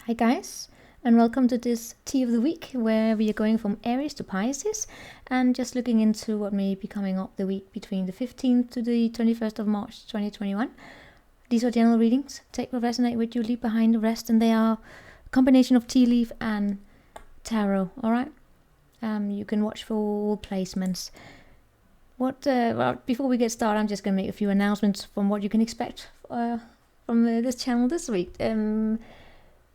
Hi guys, and welcome to this tea of the week where we are going from Aries to Pisces and just looking into what may be coming up the week between the 15th to the 21st of March 2021. These are general readings. Take what resonate with you, leave behind the rest, and they are a combination of tea leaf and tarot, alright? You can watch for all placements. Well, before we get started, I'm just going to make a few announcements from what you can expect from this channel this week.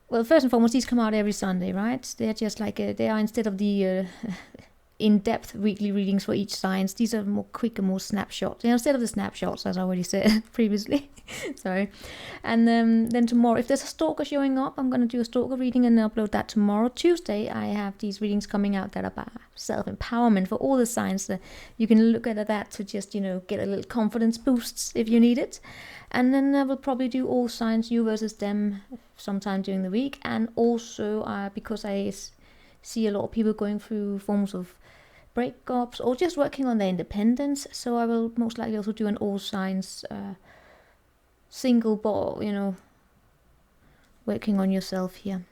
Well, first and foremost, these come out every Sunday, right? They're just like, they are instead of the in-depth weekly readings for each signs, these are more quick and more snapshots. Instead of the snapshots, as I already said previously. Sorry. And then tomorrow, if there's a stalker showing up, I'm going to do a stalker reading and upload that tomorrow. Tuesday, I have these readings coming out that are about self-empowerment for all the signs. That you can look at that to just, get a little confidence boosts if you need it. And then I will probably do all signs, you versus them, sometime during the week. And also, because I see a lot of people going through forms of breakups or just working on their independence, so I will most likely also do an all signs single ball, working on yourself here.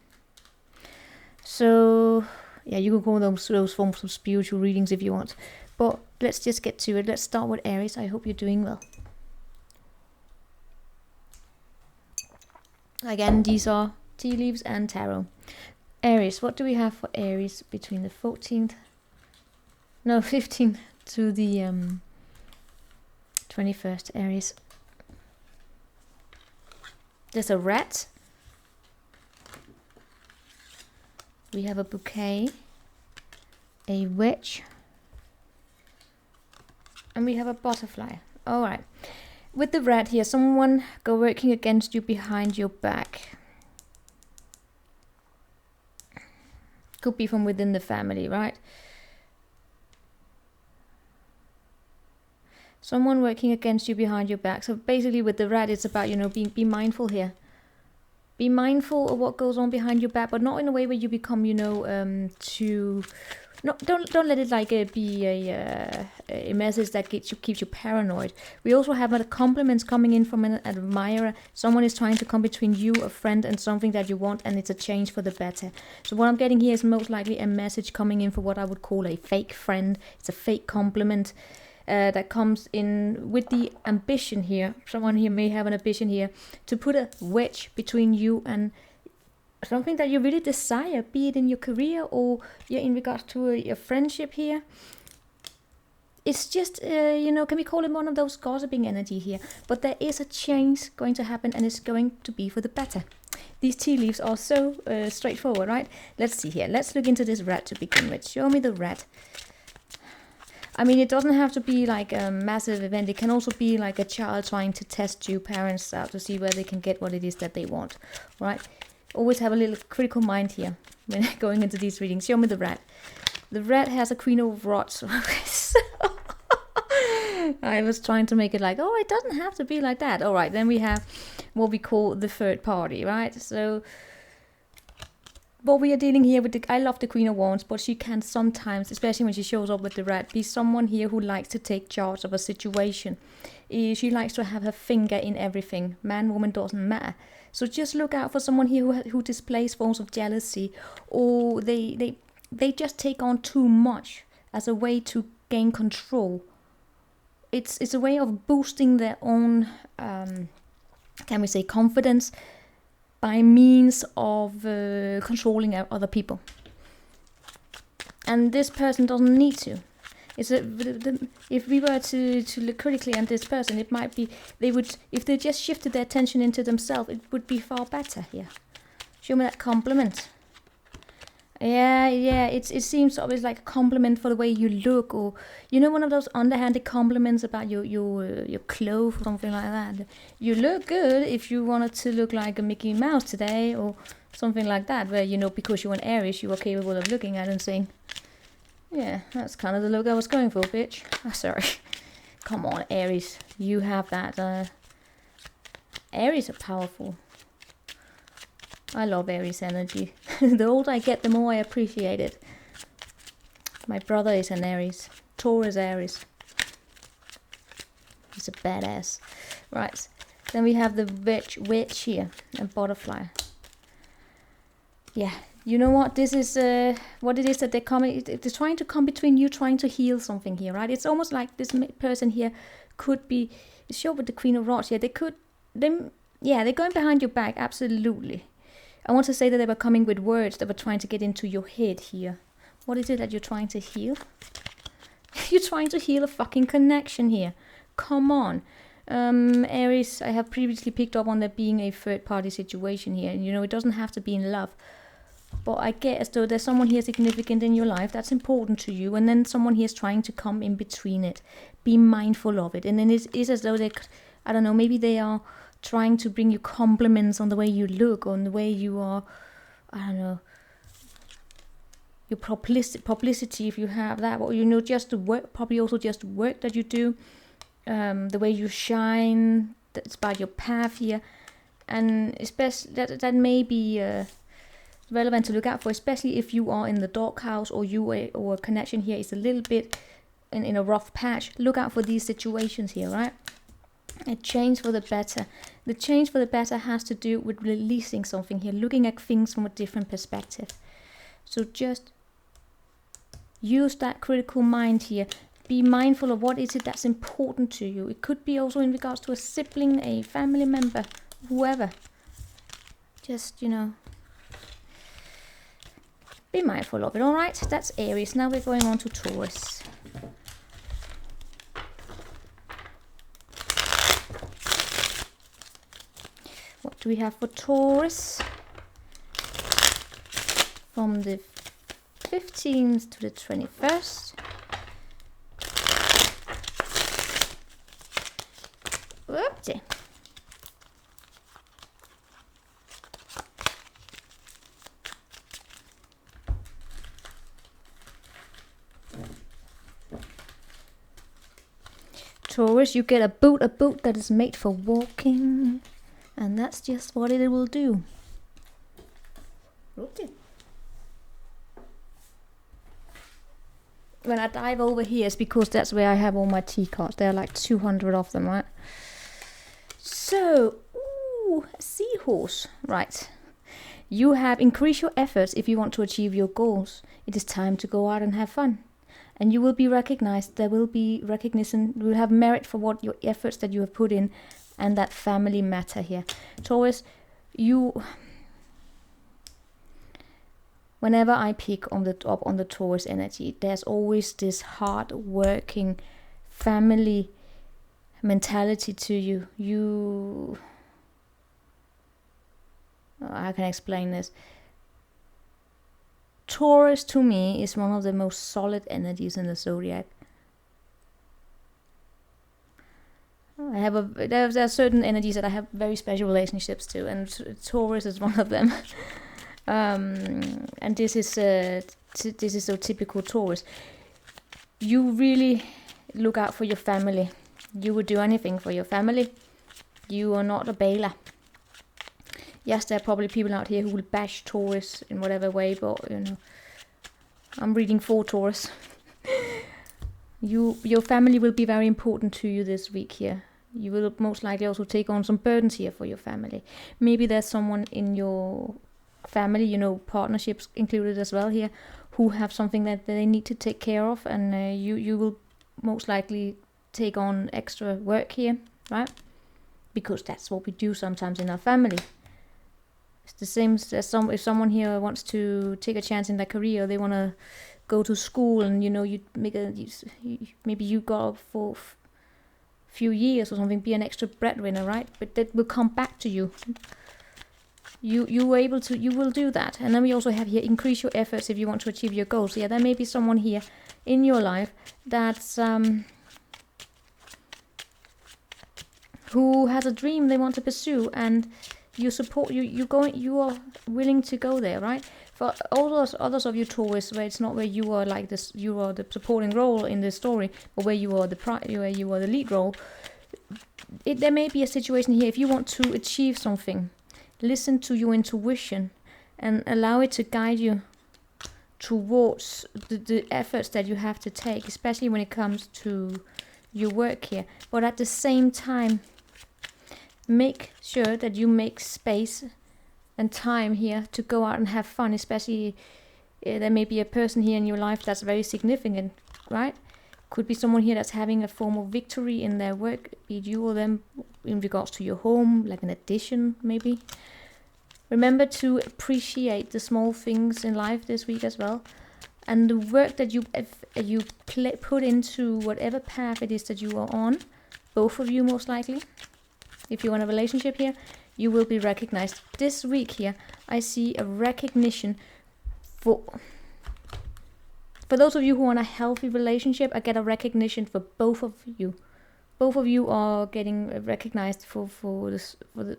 So yeah, you can call those forms of spiritual readings if you want, but let's just get to it. Let's start with Aries. I hope you're doing well. Again, these are tea leaves and tarot. Aries, what do we have for Aries between the 15th to the 21st, Aries? There's a rat. We have a bouquet, a witch, and we have a butterfly. All right. With the rat here, someone working against you behind your back. Could be from within the family, right? Someone working against you behind your back. So basically with the rat, it's about, be mindful here. Be mindful of what goes on behind your back, but not in a way where you become, too... No, don't let it be a message that keeps you paranoid. We also have compliments coming in from an admirer. Someone is trying to come between you, a friend, and something that you want, and it's a change for the better. So what I'm getting here is most likely a message coming in for what I would call a fake friend. It's a fake compliment that comes in with the ambition here. Someone here may have an ambition here to put a wedge between you and something that you really desire, be it in your career or in regards to your friendship here. It's just, can we call it one of those gossiping energy here? But there is a change going to happen, and it's going to be for the better. These tea leaves are so straightforward, right? Let's see here. Let's look into this rat to begin with. Show me the rat. I mean, it doesn't have to be like a massive event. It can also be like a child trying to test you parents out to see where they can get what it is that they want, right? Always have a little critical mind here when going into these readings. Show me the rat. The rat has a queen of rods. I was trying to make it like, it doesn't have to be like that. All right, then we have what we call the third party, right? So what we are dealing here with, I love the Queen of Wands, but she can sometimes, especially when she shows up with the rat, be someone here who likes to take charge of a situation. She likes to have her finger in everything. Man, woman, doesn't matter. So just look out for someone here who displays forms of jealousy, or they just take on too much as a way to gain control. It's a way of boosting their own, can we say, confidence by means of controlling other people. And this person doesn't need to. If we were to look critically at this person, it might be if they just shifted their attention into themselves, it would be far better here. Show me that compliment. Yeah, it seems always like a compliment for the way you look, or one of those underhanded compliments about your clothes or something like that. You look good if you wanted to look like a Mickey Mouse today, or something like that, where because you're an Aries, you are capable of looking at it and saying, yeah, that's kind of the look I was going for, bitch. Oh, sorry. Come on, Aries. You have that. Aries are powerful. I love Aries energy. The older I get, the more I appreciate it. My brother is an Aries. Taurus Aries. He's a badass. Right. Then we have the witch here and butterfly. Yeah, you know what? This is what it is that they're coming. They're trying to come between you, trying to heal something here, right? It's almost like this person here could be. It's shown with the Queen of Rods here. They're going behind your back. Absolutely. I want to say that they were coming with words that were trying to get into your head here. What is it that you're trying to heal? You're trying to heal a fucking connection here. Come on. Aries, I have previously picked up on there being a third-party situation here. And, you know, it doesn't have to be in love. But I get as though there's someone here significant in your life that's important to you. And then someone here is trying to come in between it. Be mindful of it. And then it is as though they, I don't know, maybe they are trying to bring you compliments on the way you look, on the way you are, I don't know, your publicity if you have that, or you know, just the work, probably also just work that you do, the way you shine, that's about your path here, and especially that may be relevant to look out for, especially if you are in the doghouse or or a connection here is a little bit in a rough patch. Look out for these situations here, right? A change for the better. The change for the better has to do with releasing something here, looking at things from a different perspective. So just use that critical mind here. Be mindful of what is it that's important to you. It could be also in regards to a sibling, a family member, whoever. Just, you know, be mindful of it. All right, that's Aries. Now we're going on to Taurus. What do we have for Taurus? From the 15th to the 21st. Whoopsie. Taurus, you get a boot that is made for walking. And that's just what it will do. Okay. When I dive over here, it's because that's where I have all my tea cards. There are like 200 of them, right? So, ooh, a seahorse. Right. You have increased your efforts if you want to achieve your goals. It is time to go out and have fun. And you will be recognized. There will be recognition. You will have merit for what your efforts that you have put in. And that family matter here. Taurus, whenever I pick up on the Taurus energy, there's always this hard-working family mentality to you. How can I explain this? Taurus to me is one of the most solid energies in the zodiac. There are certain energies that I have very special relationships to, and Taurus is one of them. And this is so typical Taurus. You really look out for your family. You would do anything for your family. You are not a bailer. Yes, there are probably people out here who will bash Taurus in whatever way, but you know, I'm reading for Taurus. Your family will be very important to you this week here. You will most likely also take on some burdens here for your family. Maybe there's someone in your family, you know, partnerships included as well here, who have something that they need to take care of, and you will most likely take on extra work here, right? Because that's what we do sometimes in our family. It's the same as if someone here wants to take a chance in their career, they want to go to school, and you know, maybe you go for few years or something, be an extra breadwinner, right? But that will come back to you. You will do that. And then we also have here, increase your efforts if you want to achieve your goals. Yeah, there may be someone here in your life that's who has a dream they want to pursue, and you support you are willing to go there, right? For all those others of you Taurus, where it's not where you are like this, you are the supporting role in the story, but where you are the lead role. There may be a situation here, if you want to achieve something, listen to your intuition and allow it to guide you towards the efforts that you have to take, especially when it comes to your work here. But at the same time, make sure that you make space and time here to go out and have fun, especially there may be a person here in your life that's very significant, right? Could be someone here that's having a form of victory in their work, be it you or them, in regards to your home, like an addition maybe. Remember to appreciate the small things in life this week as well. And the work that you put into whatever path it is that you are on, both of you most likely, if you're in a relationship here, you will be recognized. This week here, I see a recognition for those of you who are in a healthy relationship. I get a recognition for both of you. Both of you are getting recognized for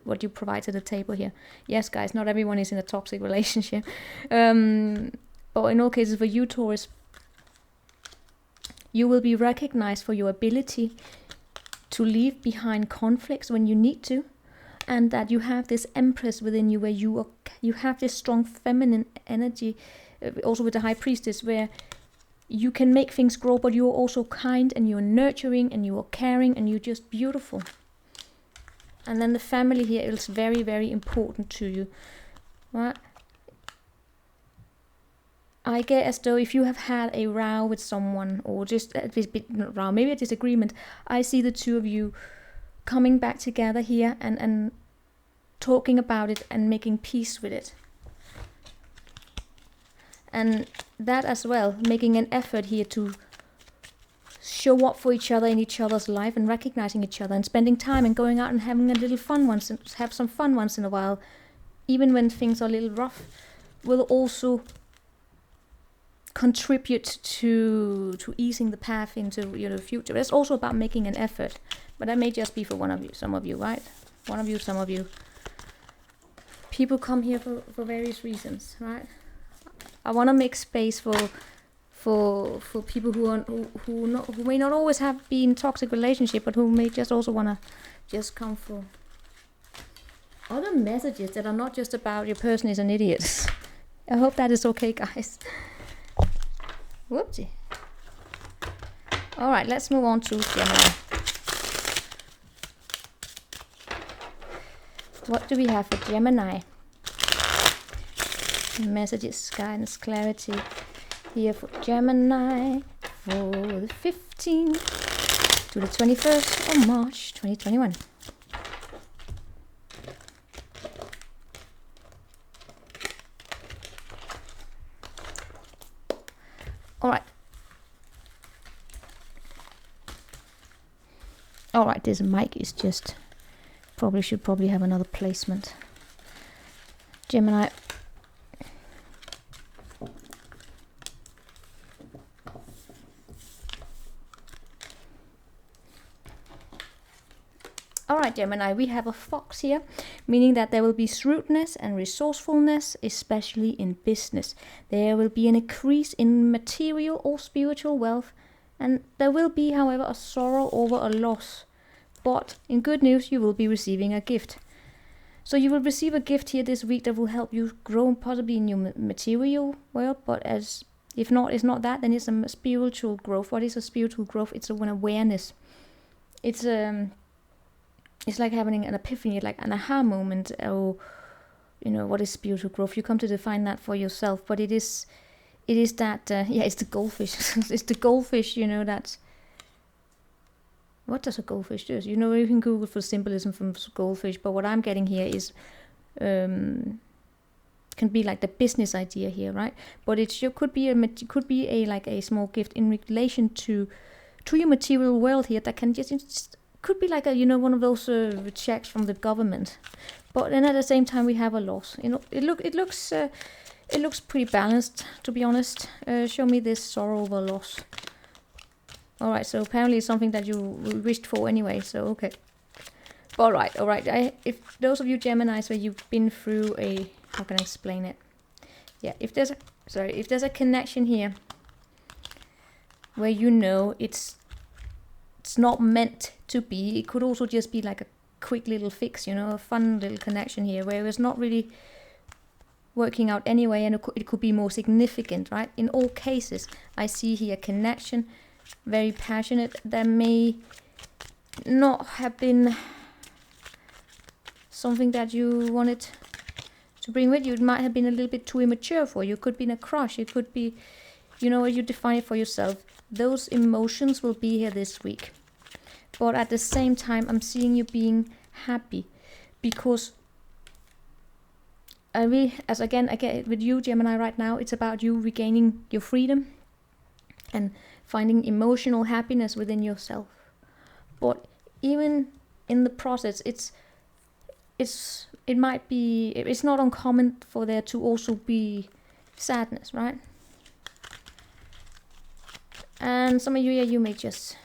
what you provide to the table here. Yes, guys, not everyone is in a toxic relationship. But in all cases, for you, Taurus, you will be recognized for your ability to leave behind conflicts when you need to, and that you have this Empress within you, where you have this strong feminine energy, also with the High Priestess, where you can make things grow, but you're also kind, and you're nurturing, and you are caring, and you're just beautiful. And then the family here is very, very important to you, right? I get as though if you have had a row with someone, or just a bit row, maybe a disagreement, I see the two of you coming back together here and talking about it and making peace with it. And that as well, making an effort here to show up for each other in each other's life, and recognizing each other, and spending time and going out and having a little fun have some fun once in a while, even when things are a little rough, will also contribute to easing the path into the future. But it's also about making an effort. But that may just be for one of you, some of you, right? One of you, some of you. People come here for various reasons, right? I want to make space for people who may not always have been in toxic relationship, but who may just also want to just come for other messages that are not just about your person is an idiot. I hope that is okay, guys. Whoopsie. Alright, let's move on to Gemini. What do we have for Gemini? Messages, guidance, clarity here for Gemini for the 15th to the 21st of March 2021. Alright, this mic is just should probably have another placement. Gemini. Alright, Gemini, we have a fox here, meaning that there will be shrewdness and resourcefulness, especially in business. There will be an increase in material or spiritual wealth, and there will be, however, a sorrow over a loss. But in good news, you will be receiving a gift. So you will receive a gift here this week that will help you grow, possibly in your material world, but if not, it's not that, then it's a spiritual growth. What is a spiritual growth? It's an awareness. It's like having an epiphany, like an aha moment, or what is spiritual growth? You come to define that for yourself, but it is that it's the goldfish. It's the goldfish, that. What does a goldfish do? You can Google for symbolism from goldfish, but what I'm getting here is can be like the business idea here, right? But it could be a small gift in relation to your material world here that can just could be like one of those checks from the government. But then at the same time we have a loss. It looks pretty balanced, to be honest. Show me this sorrow over loss. Alright, so apparently it's something that you wished for anyway, so okay. Alright. If those of you Geminis where you've been through how can I explain it? Yeah, if there's a connection here where it's not meant to be, it could also just be like a quick little fix, a fun little connection here where it's not really working out anyway, and it could be more significant, right? In all cases, I see here connection, very passionate. There may not have been something that you wanted to bring with you. It might have been a little bit too immature for you. It could be in a crush. It could be, you know, you define it for yourself. Those emotions will be here this week. But at the same time, I'm seeing you being happy, because I get with you, Gemini, right now, it's about you regaining your freedom and finding emotional happiness within yourself. But even in the process, it's not uncommon for there to also be sadness, right? And some of you, yeah, you may just,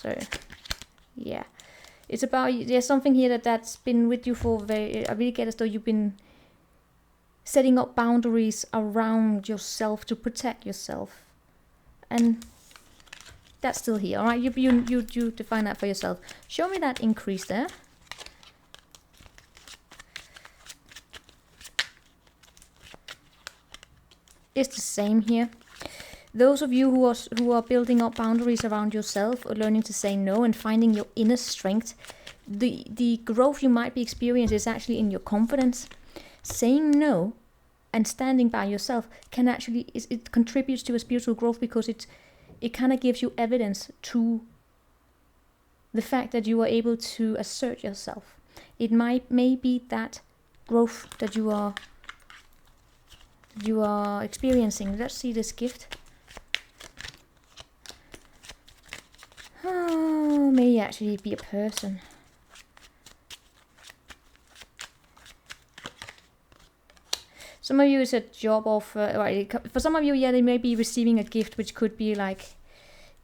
sorry, yeah. It's about, there's something here that's been with you for I really get as though you've been setting up boundaries around yourself to protect yourself. And that's still here, alright? You define that for yourself. Show me that increase there. It's the same here. Those of you who are building up boundaries around yourself, or learning to say no and finding your inner strength, the growth you might be experiencing is actually in your confidence. Saying no and standing by yourself can actually, it contributes to a spiritual growth, because it kind of gives you evidence to the fact that you are able to assert yourself. It may be that growth that you are experiencing. Let's see this gift. Oh, may actually be a person. Some of you is a job offer. Right, for some of you, yeah, they may be receiving a gift, which could be like,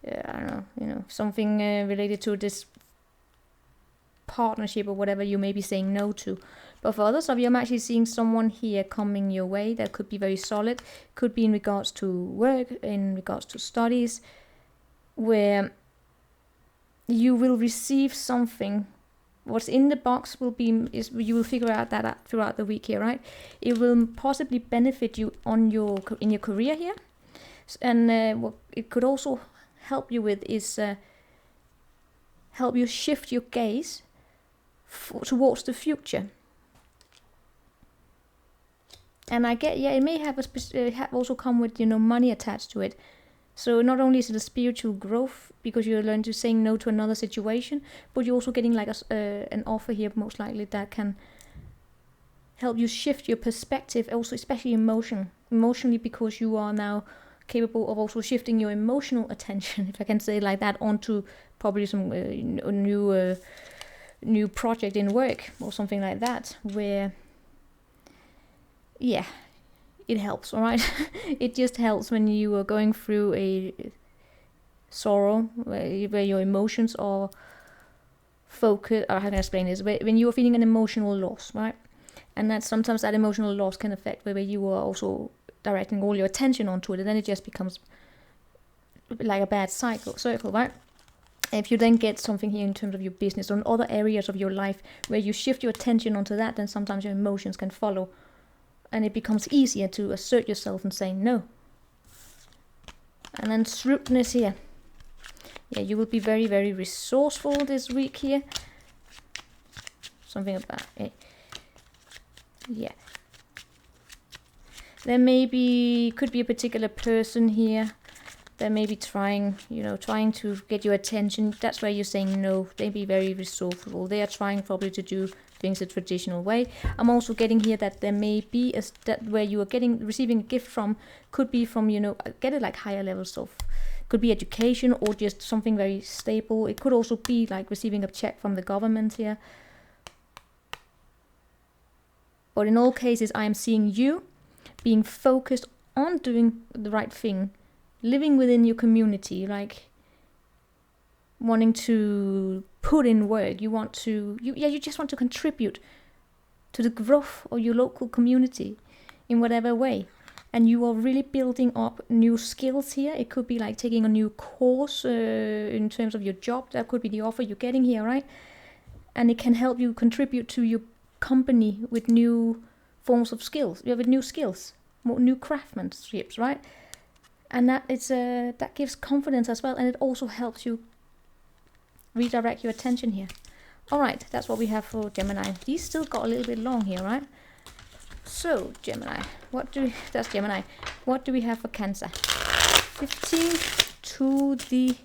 I don't know, you know, something related to this partnership or whatever you may be saying no to. But for others of you, I'm actually seeing someone here coming your way that could be very solid. Could be in regards to work, in regards to studies, where you will receive something. What's in the box is you will figure out that throughout the week here, right? It will possibly benefit you in your career here, and what it could also help you with is help you shift your gaze towards the future. And I get, yeah, it may have also come with, you know, money attached to it. So not only is it a spiritual growth because you learn to say no to another situation, but you're also getting like an offer here, most likely, that can help you shift your perspective, also especially emotionally, because you are now capable of also shifting your emotional attention, if I can say it like that, onto probably some new project in work or something like that, where, yeah, it helps, all right? It just helps when you are going through a sorrow, where your emotions are focused, or how can I explain this? When you are feeling an emotional loss, right? And that sometimes that emotional loss can affect where you are also directing all your attention onto it, and then it just becomes like a bad circle, right? And if you then get something here in terms of your business or in other areas of your life where you shift your attention onto that, then sometimes your emotions can follow, and it becomes easier to assert yourself and say no. And then shrewdness here. Yeah, you will be very, very resourceful this week here. Something about it. Yeah. There could be a particular person here that may be trying to get your attention. That's where you're saying no. They be very resourceful. They are trying probably to do things a traditional way. I'm also getting here that there may be that where you are receiving a gift from could be from, get it like higher levels of, could be education or just something very stable. It could also be like receiving a check from the government here. But in all cases, I am seeing you being focused on doing the right thing, living within your community, like wanting to put in work. You just want to contribute to the growth of your local community in whatever way. And you are really building up new skills here. It could be like taking a new course in terms of your job. That could be the offer you're getting here, right? And it can help you contribute to your company with new forms of skills. With new skills, more new craftsmanships, right? And that gives confidence as well, and it also helps you redirect your attention here. All right, that's what we have for Gemini. These still got a little bit long here, right? So Gemini, that's Gemini. What do we have for Cancer? 15th to the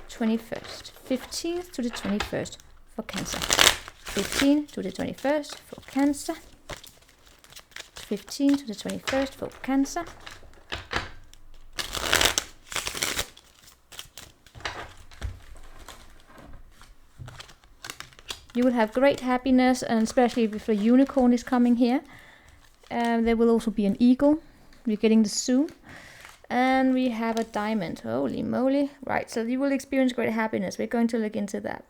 21st. 15th to the 21st for Cancer. 15th to the 21st for Cancer. 15th to the 21st for Cancer. You will have great happiness, and especially if the unicorn is coming here. There will also be an eagle. We're getting this soon. And we have a diamond. Holy moly. Right, so you will experience great happiness. We're going to look into that.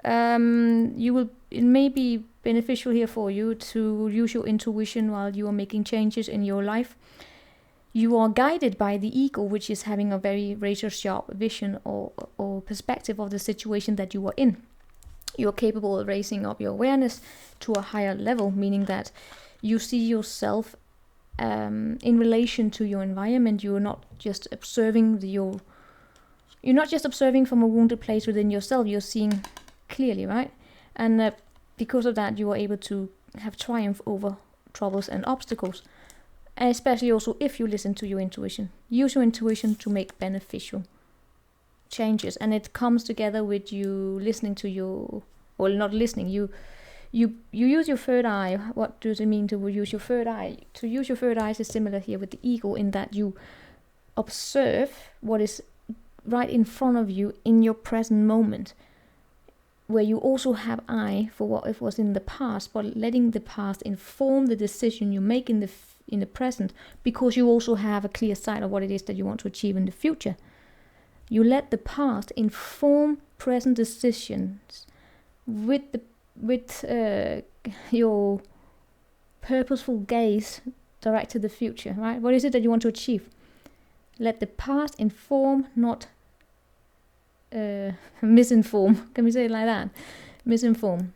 It may be beneficial here for you to use your intuition while you are making changes in your life. You are guided by the eagle, which is having a very razor sharp vision or perspective of the situation that you are in. You are capable of raising up your awareness to a higher level, meaning that you see yourself in relation to your environment. You are not just observing you're not just observing from a wounded place within yourself. You're seeing clearly, right? And because of that, you are able to have triumph over troubles and obstacles. And especially also if you listen to your intuition. Use your intuition to make beneficial changes, and it comes together with you listening to your, well, not listening, you use your third eye. What does it mean to use your third eye? To use your third eye is similar here with the eagle, in that you observe what is right in front of you in your present moment, where you also have eye for what it was in the past, but letting the past inform the decision you make in the present, because you also have a clear sight of what it is that you want to achieve in the future. You let the past inform present decisions with your purposeful gaze direct to the future, right? What is it that you want to achieve? Let the past inform, not misinform. Can we say it like that? Misinform.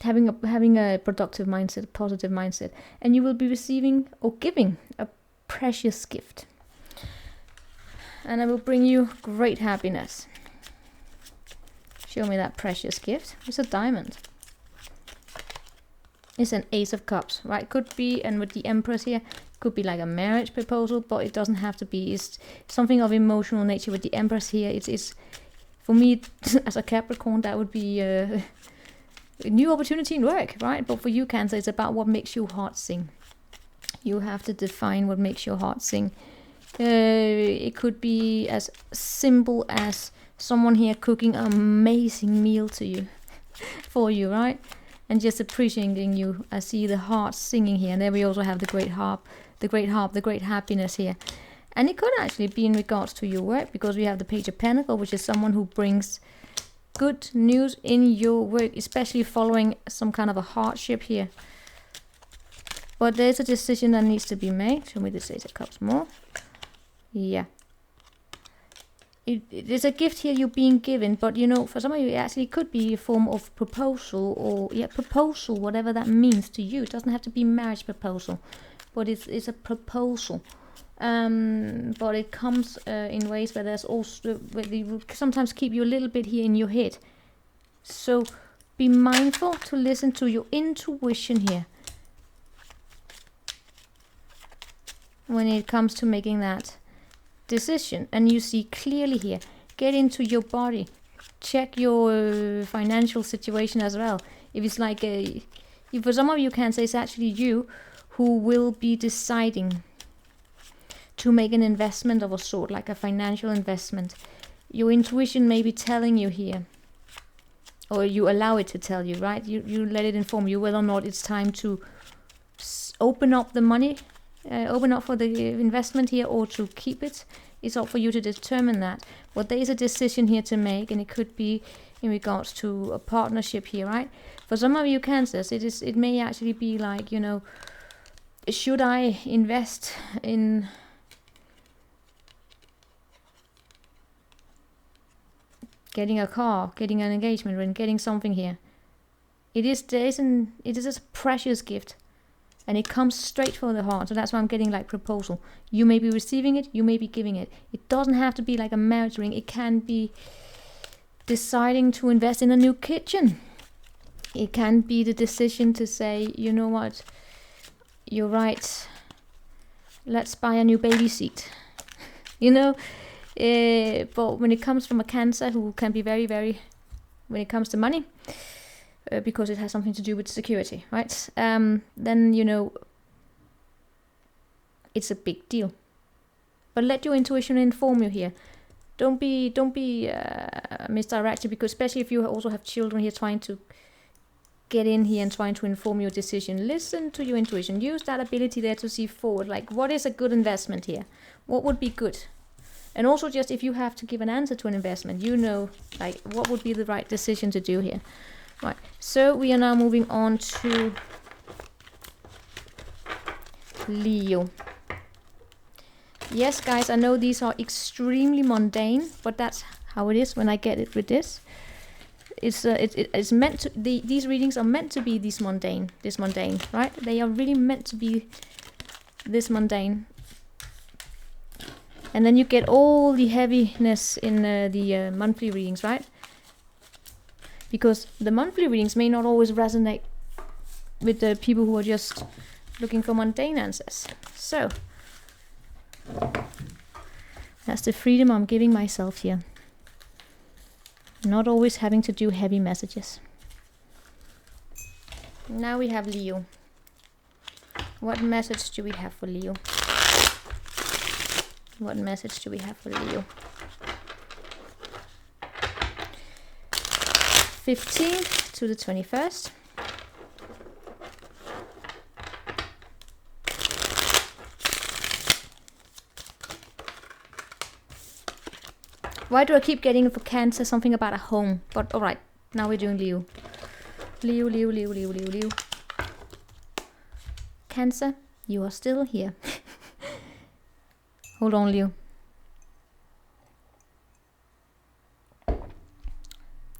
Having a productive mindset, a positive mindset, and you will be receiving or giving a precious gift. And I will bring you great happiness. Show me that precious gift. It's a diamond. It's an Ace of Cups, right? Could be, and with the Empress here, could be like a marriage proposal, but it doesn't have to be. It's something of emotional nature with the Empress here. It's for me, as a Capricorn, that would be a new opportunity in work, right? But for you, Cancer, it's about what makes your heart sing. You have to define what makes your heart sing. It could be as simple as someone here cooking an amazing meal to you, for you, right? And just appreciating you. I see the heart singing here, and then we also have the great harp, the great happiness here. And it could actually be in regards to your work, because we have the Page of Pentacles, which is someone who brings good news in your work, especially following some kind of a hardship here. But there's a decision that needs to be made. Show me this Ace of Cups more. Yeah. There's a gift here you're being given, but you know, for some of you, it actually could be a form of proposal, or proposal, whatever that means to you. It doesn't have to be marriage proposal, but it's a proposal. But it comes in ways where there's also, where they will sometimes keep you a little bit here in your head. So be mindful to listen to your intuition here when it comes to making that decision. And you see clearly here, get into your body, check your financial situation as well. If it's like for some of you, can say it's actually you who will be deciding to make an investment of a sort, like a financial investment. Your intuition may be telling you here, or you allow it to tell you, right? You let it inform you whether or not it's time to open up the money, open up for the investment here, or to keep it. It's up for you to determine that. But there is a decision here to make, and it could be in regards to a partnership here, right? For some of you Cancers, it may actually be like, you know, should I invest in getting a car, getting an engagement ring, getting something here? It is a precious gift, and it comes straight from the heart. So that's why I'm getting like proposal. You may be receiving it, you may be giving it. It doesn't have to be like a marriage ring. It can be deciding to invest in a new kitchen. It can be the decision to say, you know what, you're right, let's buy a new baby seat. You know, but when it comes from a Cancer who can be very, very, when it comes to money, because it has something to do with security, right? Then, you know, it's a big deal. But let your intuition inform you here. Don't be misdirected, because especially if you also have children here trying to get in here and trying to inform your decision. Listen to your intuition. Use that ability there to see forward. Like, what is a good investment here? What would be good? And also, just if you have to give an answer to an investment, you know, like, what would be the right decision to do here. Right, so we are now moving on to Leo. Yes, guys, I know these are extremely mundane, but that's how it is when I get it with this. It's meant to, these readings are meant to be this mundane, right? They are really meant to be this mundane. And then you get all the heaviness in the monthly readings, right? Because the monthly readings may not always resonate with the people who are just looking for mundane answers. So, that's the freedom I'm giving myself here. Not always having to do heavy messages. Now we have Leo. What message do we have for Leo? What message do we have for Leo? 15th to the 21st. Why do I keep getting for Cancer something about a home? But alright, now we're doing Leo. Leo. Cancer, you are still here. Hold on, Leo.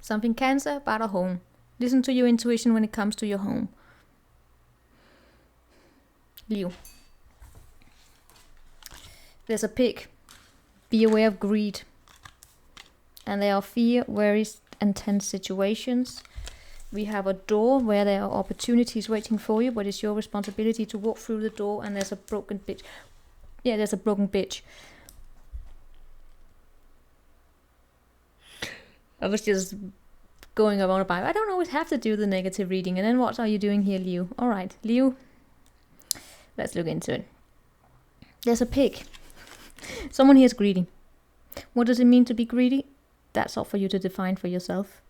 Something Cancer about a home. Listen to your intuition when it comes to your home. Leo. There's a pig. Be aware of greed. And there are fear, worries, and tense situations. We have a door where there are opportunities waiting for you, but it's your responsibility to walk through the door, and there's a broken bitch. Yeah, there's a broken bitch. I was just going around about, I don't always have to do the negative reading. And then what are you doing here, Leo? Alright, Leo, let's look into it. There's a pig. Someone here is greedy. What does it mean to be greedy? That's all for you to define for yourself.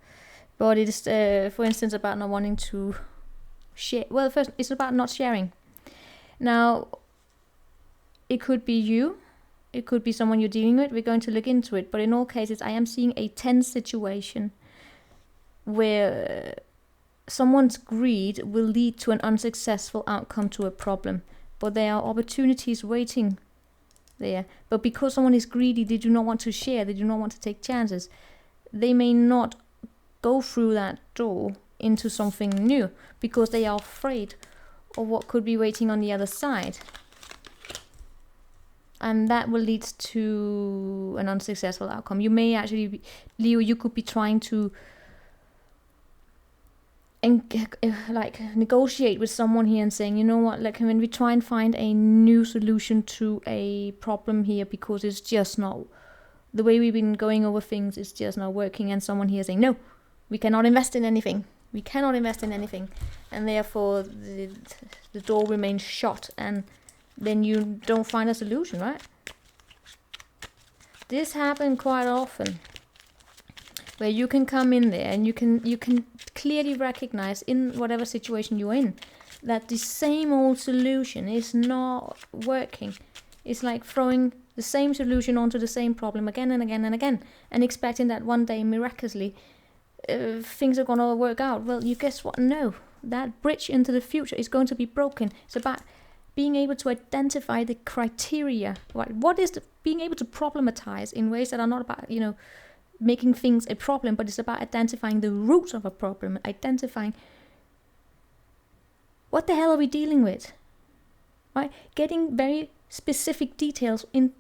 But it is, for instance, about not wanting to share. Well, first, it's about not sharing. Now, it could be you. It could be someone you're dealing with. We're going to look into it. But in all cases, I am seeing a tense situation where someone's greed will lead to an unsuccessful outcome to a problem. But there are opportunities waiting there. But because someone is greedy, they do not want to share. They do not want to take chances. They may not go through that door into something new because they are afraid of what could be waiting on the other side. And that will lead to an unsuccessful outcome. You may actually be, Leo, you could be trying to negotiate with someone here and saying, you know what, like, when we try and find a new solution to a problem here, because it's just not, the way we've been going over things is just not working, and someone here saying, no, we cannot invest in anything. We cannot invest in anything. And therefore the door remains shut, and then you don't find a solution, right? This happens quite often, where you can come in there and you can clearly recognize in whatever situation you're in that the same old solution is not working. It's like throwing the same solution onto the same problem again and again and again, and expecting that one day miraculously things are going to work out. Well, you guess what? No, that bridge into the future is going to be broken. It's about being able to identify the criteria. What is being able to problematize in ways that are not about, you know, making things a problem, but it's about identifying the roots of a problem, identifying what the hell are we dealing with, right? Getting very specific details in,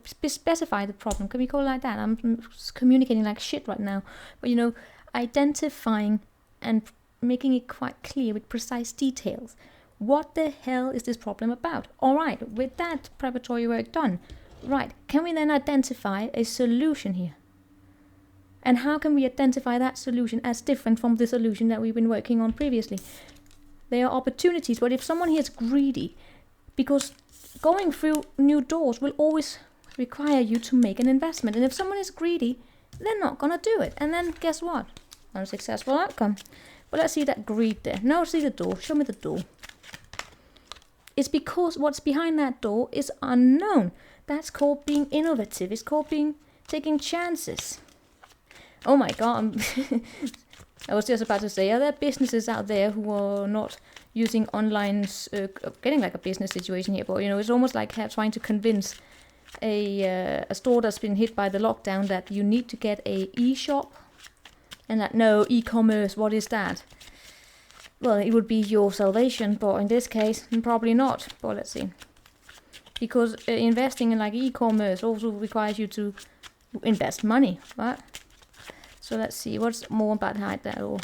specify the problem. Can we call it like that? I'm communicating like shit right now. But, identifying and making it quite clear with precise details. What the hell is this problem about? All right, with that preparatory work done, right, can we then identify a solution here? And how can we identify that solution as different from the solution that we've been working on previously? There are opportunities, but if someone here is greedy, because going through new doors will always require you to make an investment. And if someone is greedy, they're not going to do it. And then guess what? Unsuccessful outcome. But let's see that greed there. Now see the door. Show me the door. It's because what's behind that door is unknown. That's called being innovative. It's called taking chances. Oh my god. I was just about to say, are there businesses out there who are not using online, getting like a business situation here, but it's almost like trying to convince a store that's been hit by the lockdown that you need to get a e-shop, and that no, e-commerce, what is that? Well, it would be your salvation, but in this case, probably not. But let's see. Because investing in like e-commerce also requires you to invest money, right? So let's see, what's more about that? Or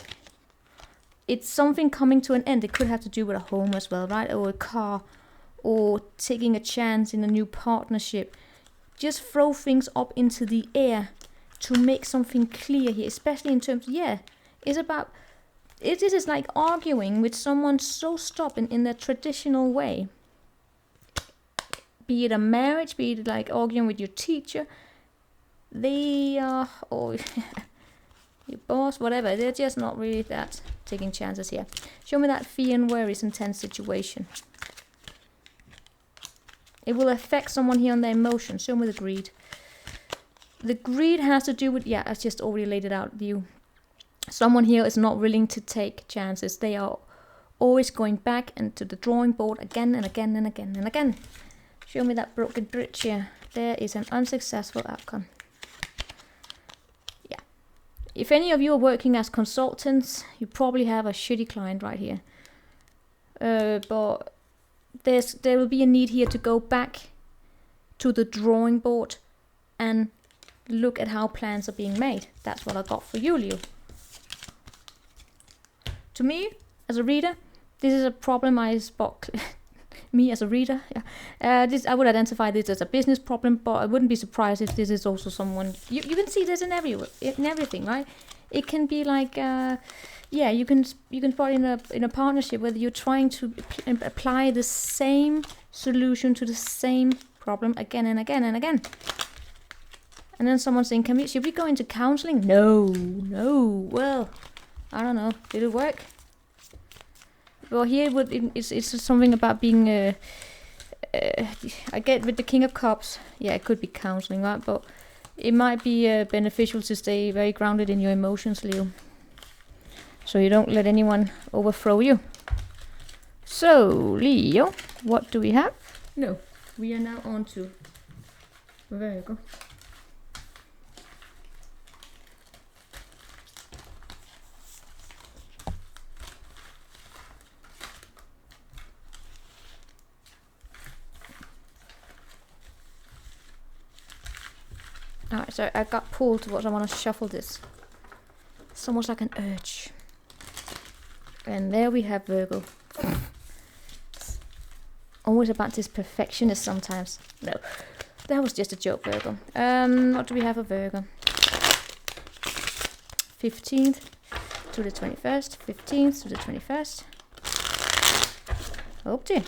it's something coming to an end. It could have to do with a home as well, right? Or a car, or taking a chance in a new partnership. Just throw things up into the air to make something clear here, especially in terms, it's about, this is like arguing with someone so stubborn in the traditional way. Be it a marriage, be it like arguing with your teacher, or your boss, whatever. They're just not really that taking chances here. Show me that fear and worries and tense situation. It will affect someone here on their emotions. Show me the greed. The greed has to do with, I just already laid it out. Someone here is not willing to take chances. They are always going back into the drawing board again and again and again and again. Show me that broken bridge here. There is an unsuccessful outcome. If any of you are working as consultants, you probably have a shitty client right here. But there will be a need here to go back to the drawing board and look at how plans are being made. That's what I got for you, Leo. To me, as a reader, this is a problem I spot. Me as a reader, I would identify this as a business problem, but I wouldn't be surprised if this is also someone. You can see this in everything, right? It can be like, you can put in a partnership whether you're trying to apply the same solution to the same problem again and again and again. And then someone's saying, should we go into counseling? No. Well, I don't know. Did it work? Well, here it's something about being. I get with the King of Cups. Yeah, it could be counseling, right? But it might be beneficial to stay very grounded in your emotions, Leo, so you don't let anyone overthrow you. So, Leo, what do we have? No, we are now on to Virgo. Alright, so I got pulled towards, I want to shuffle this. It's almost like an urge. And there we have Virgo. Always about this perfectionist sometimes. No, that was just a joke, Virgo. What do we have for Virgo? 15th to the 21st. 15th to the 21st. Oh dear.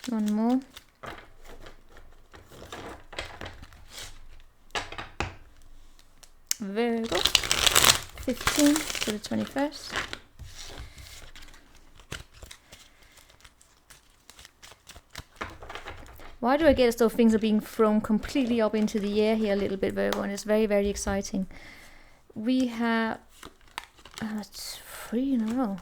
One more. Virgo. 15 to the 21st. Why do I get as though things are being thrown completely up into the air here a little bit, Virgo, and it's very, very exciting. We have 3 in a row.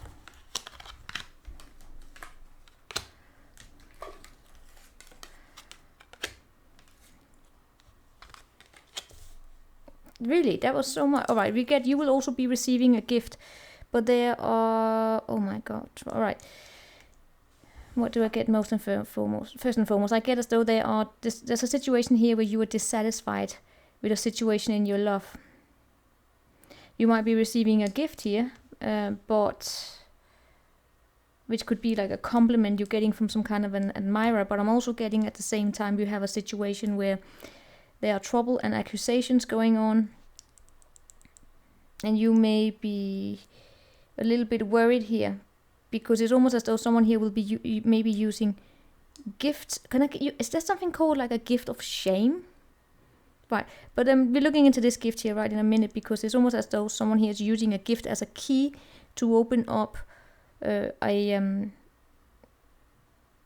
Really, that was so much. All right, we get, you will also be receiving a gift, but there are, oh my god. All right, what do I get most and foremost? First and foremost, I get as though there's a situation here where you are dissatisfied with a situation in your love. You might be receiving a gift here, but which could be like a compliment you're getting from some kind of an admirer, but I'm also getting at the same time you have a situation where there are trouble and accusations going on, and you may be a little bit worried here, because it's almost as though someone here will be maybe using gifts. Is there something called like a gift of shame? Right, but we're looking into this gift here right in a minute, because it's almost as though someone here is using a gift as a key to open up I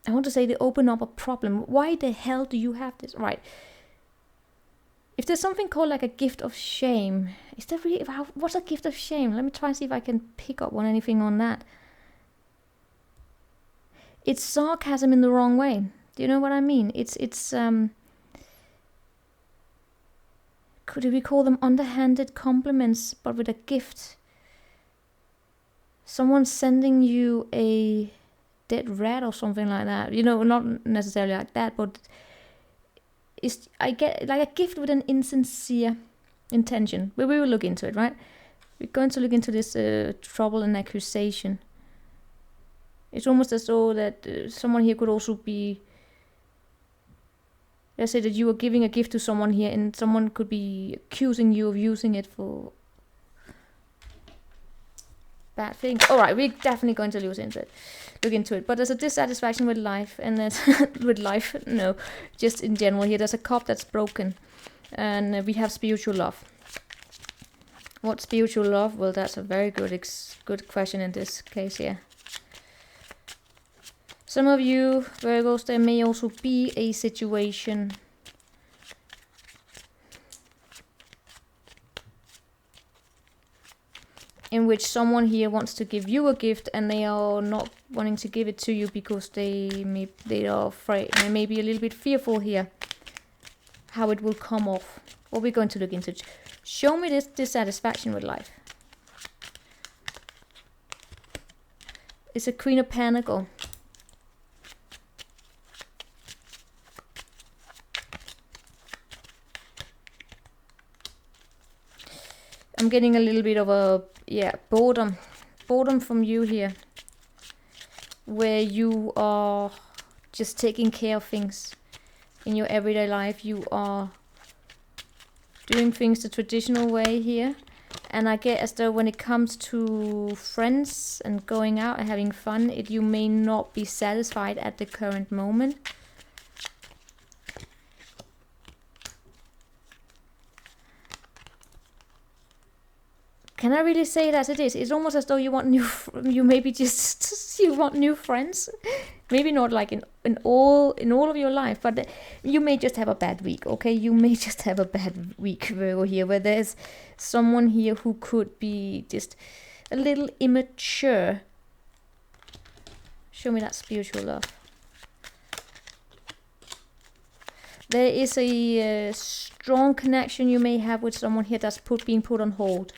want to say they open up a problem. Why the hell do you have this? Right. If there's something called like a gift of shame, is there really, what's a gift of shame? Let me try and see if I can pick up on anything on that. It's sarcasm in the wrong way. Do you know what I mean? It's could we call them underhanded compliments, but with a gift? Someone sending you a dead rat or something like that. You know, not necessarily like that, but I get like a gift with an insincere intention. But we will look into it, right? We're going to look into this trouble and accusation. It's almost as though that someone here could also be, let's say that you are giving a gift to someone here, and someone could be accusing you of using it for bad things. All right, we're definitely going to look into it. But there's a dissatisfaction with life, and there's with life, no, just in general here. There's a cup that's broken, and we have spiritual love. What spiritual love? Well, that's a very good question in this case here. Some of you Virgos, there may also be a situation in which someone here wants to give you a gift, and they are not wanting to give it to you because they are afraid. They may be a little bit fearful here how it will come off. What we're going to look into. Show me this dissatisfaction with life. It's a Queen of Pentacles. I'm getting a little bit of a, boredom from you here, where you are just taking care of things in your everyday life. You are doing things the traditional way here, and I get as though when it comes to friends and going out and having fun, you may not be satisfied at the current moment. Can I really say it as it is? It's almost as though you want you maybe just you want new friends. Maybe not like in all of your life, but you may just have a bad week, okay? You may just have a bad week, Virgo, here, where there's someone here who could be just a little immature. Show me that spiritual love. There is a strong connection you may have with someone here that's being put on hold.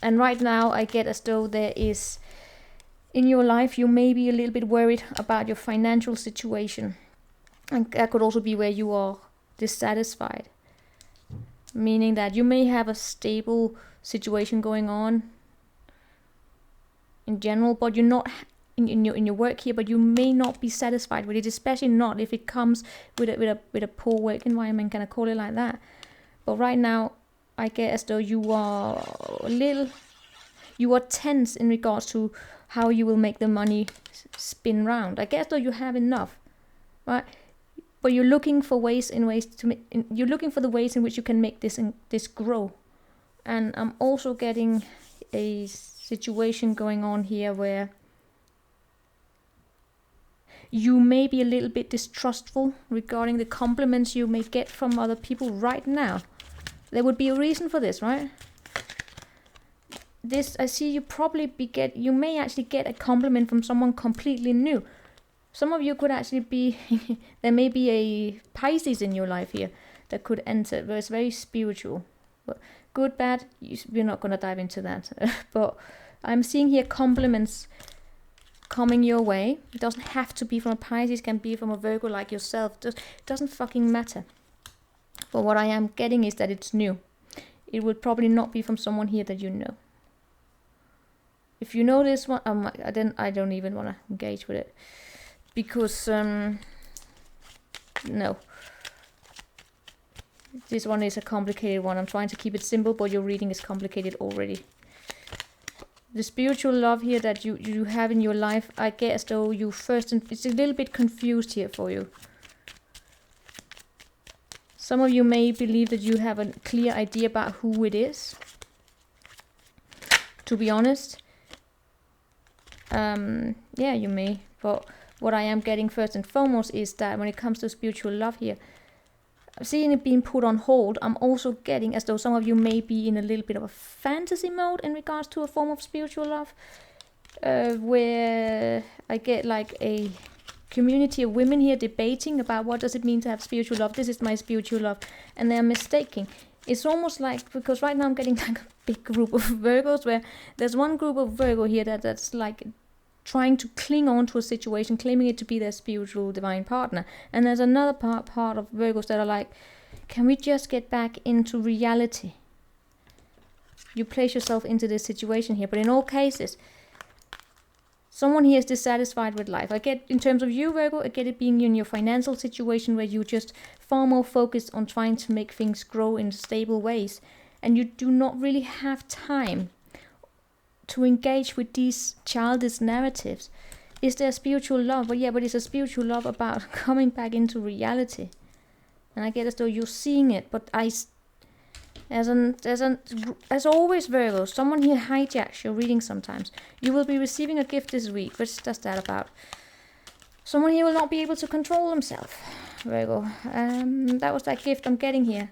And right now, I get as though there is, in your life, you may be a little bit worried about your financial situation. And that could also be where you are dissatisfied. Meaning that you may have a stable situation going on in general, but you're not in your work here, but you may not be satisfied with it, especially not if it comes with a poor work environment, can I call it like that? But right now, I get as though you are tense in regards to how you will make the money spin round. I guess though you have enough, right? But you're looking for you're looking for the ways in which you can make this grow. And I'm also getting a situation going on here where you may be a little bit distrustful regarding the compliments you may get from other people right now. There would be a reason for this, right? This, I see you probably you may actually get a compliment from someone completely new. Some of you could actually be, there may be a Pisces in your life here that could enter, but it's very spiritual. Good, bad, we're not going to dive into that. But I'm seeing here compliments coming your way. It doesn't have to be from a Pisces, can be from a Virgo like yourself. It doesn't fucking matter. But what I am getting is that it's new. It would probably not be from someone here that you know. If you know this one, I don't even want to engage with it. Because, no. This one is a complicated one. I'm trying to keep it simple, but your reading is complicated already. The spiritual love here that you have in your life, I get as though you first... It's a little bit confused here for you. Some of you may believe that you have a clear idea about who it is. To be honest. Yeah, you may. But what I am getting first and foremost is that when it comes to spiritual love here, seeing it being put on hold, I'm also getting as though some of you may be in a little bit of a fantasy mode in regards to a form of spiritual love, where I get like a community of women here debating about what does it mean to have spiritual love. This is my spiritual love, and they're mistaking. It's almost like, because right now I'm getting like a big group of Virgos, where there's one group of Virgo here that's like trying to cling on to a situation, claiming it to be their spiritual divine partner. And there's another part of Virgos that are like, can we just get back into reality? You place yourself into this situation here, but in all cases, someone here is dissatisfied with life. I get, in terms of you, Virgo, I get it being in your financial situation where you just far more focused on trying to make things grow in stable ways, and you do not really have time to engage with these childish narratives. Is there spiritual love? But yeah, but it's a spiritual love about coming back into reality. And I get as though you're seeing it, but as always, Virgo, someone here hijacks your reading sometimes. You will be receiving a gift this week. What's that about? Someone here will not be able to control himself, Virgo. That was that gift I'm getting here.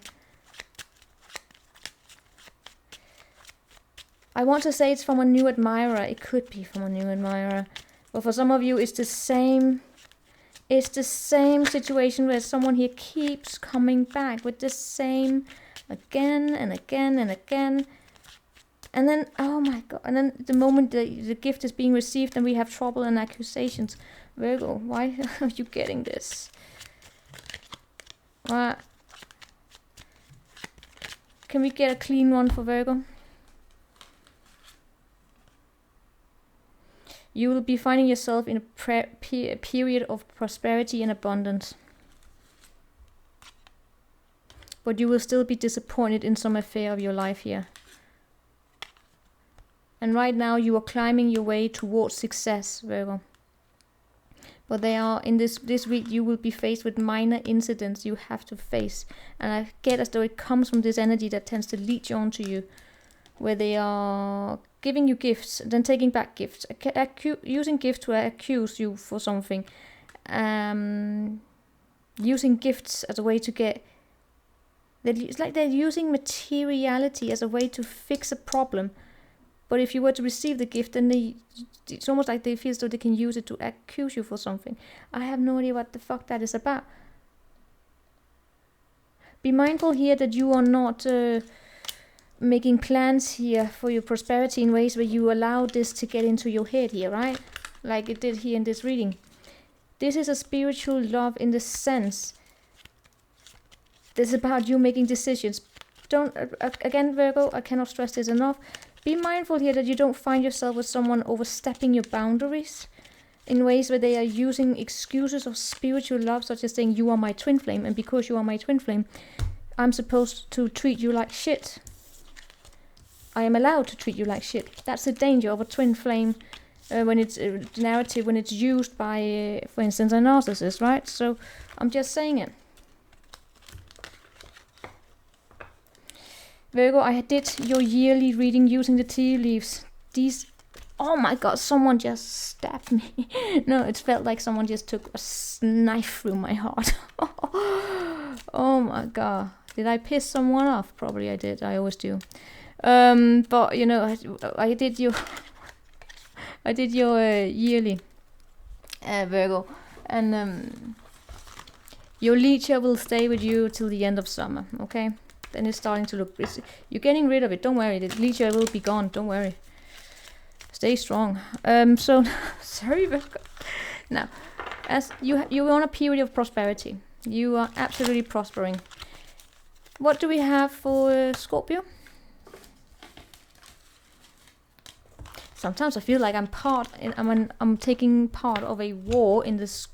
I want to say it's from a new admirer. It could be from a new admirer. But for some of you, it's the same situation where someone here keeps coming back with the same again and again and again. And then, oh my God, and then the moment the gift is being received, then we have trouble and accusations. Virgo, why are you getting this? What? Can we get a clean one for Virgo? You will be finding yourself in a period of prosperity and abundance. But you will still be disappointed in some affair of your life here. And right now you are climbing your way towards success, Virgo. But they are, in this week, you will be faced with minor incidents you have to face. And I get as though it comes from this energy that tends to leech onto you, where they are giving you gifts, then taking back gifts, using gifts to accuse you for something, using gifts as a way to get... It's like they're using materiality as a way to fix a problem. But if you were to receive the gift, then it's almost like they feel as though they can use it to accuse you for something. I have no idea what the fuck that is about. Be mindful here that you are not making plans here for your prosperity in ways where you allow this to get into your head here, right? Like it did here in this reading. This is a spiritual love in the sense. This is about you making decisions. Don't, again, Virgo, I cannot stress this enough. Be mindful here that you don't find yourself with someone overstepping your boundaries in ways where they are using excuses of spiritual love, such as saying, you are my twin flame, and because you are my twin flame, I'm supposed to treat you like shit. I am allowed to treat you like shit. That's the danger of a twin flame when it's a narrative, when it's used by, for instance, a narcissist, right? So I'm just saying it. Virgo, I did your yearly reading using the tea leaves. These, oh my God, someone just stabbed me. No, it felt like someone just took a knife through my heart. Oh my God. Did I piss someone off? Probably I did. I always do. But you know, I did your yearly, Virgo. And your leisure will stay with you till the end of summer, okay? Then it's starting to look, you're getting rid of it, don't worry, the leisure will be gone, don't worry. Stay strong. So, sorry, Virgo. Now, as you're on a period of prosperity. You are absolutely prospering. What do we have for Scorpio? Sometimes I feel like I'm taking part of a war in this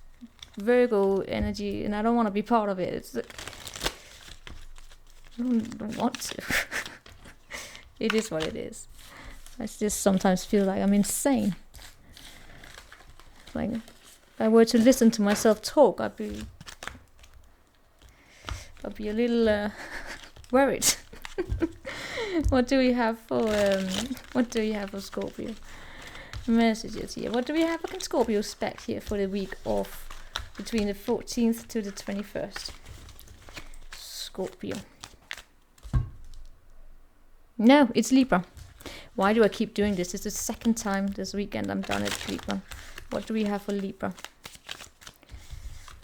Virgo energy, and I don't want to be part of it. It's like, I don't want to. It is what it is. I just sometimes feel like I'm insane. Like, if I were to listen to myself talk, I'd be a little worried. What do we have for Scorpio? Messages here. What do we have? What can Scorpio expect here for the week of between the 14th to the 21st? Scorpio. No, it's Libra. Why do I keep doing this? It's the second time this weekend I'm done at Libra. What do we have for Libra?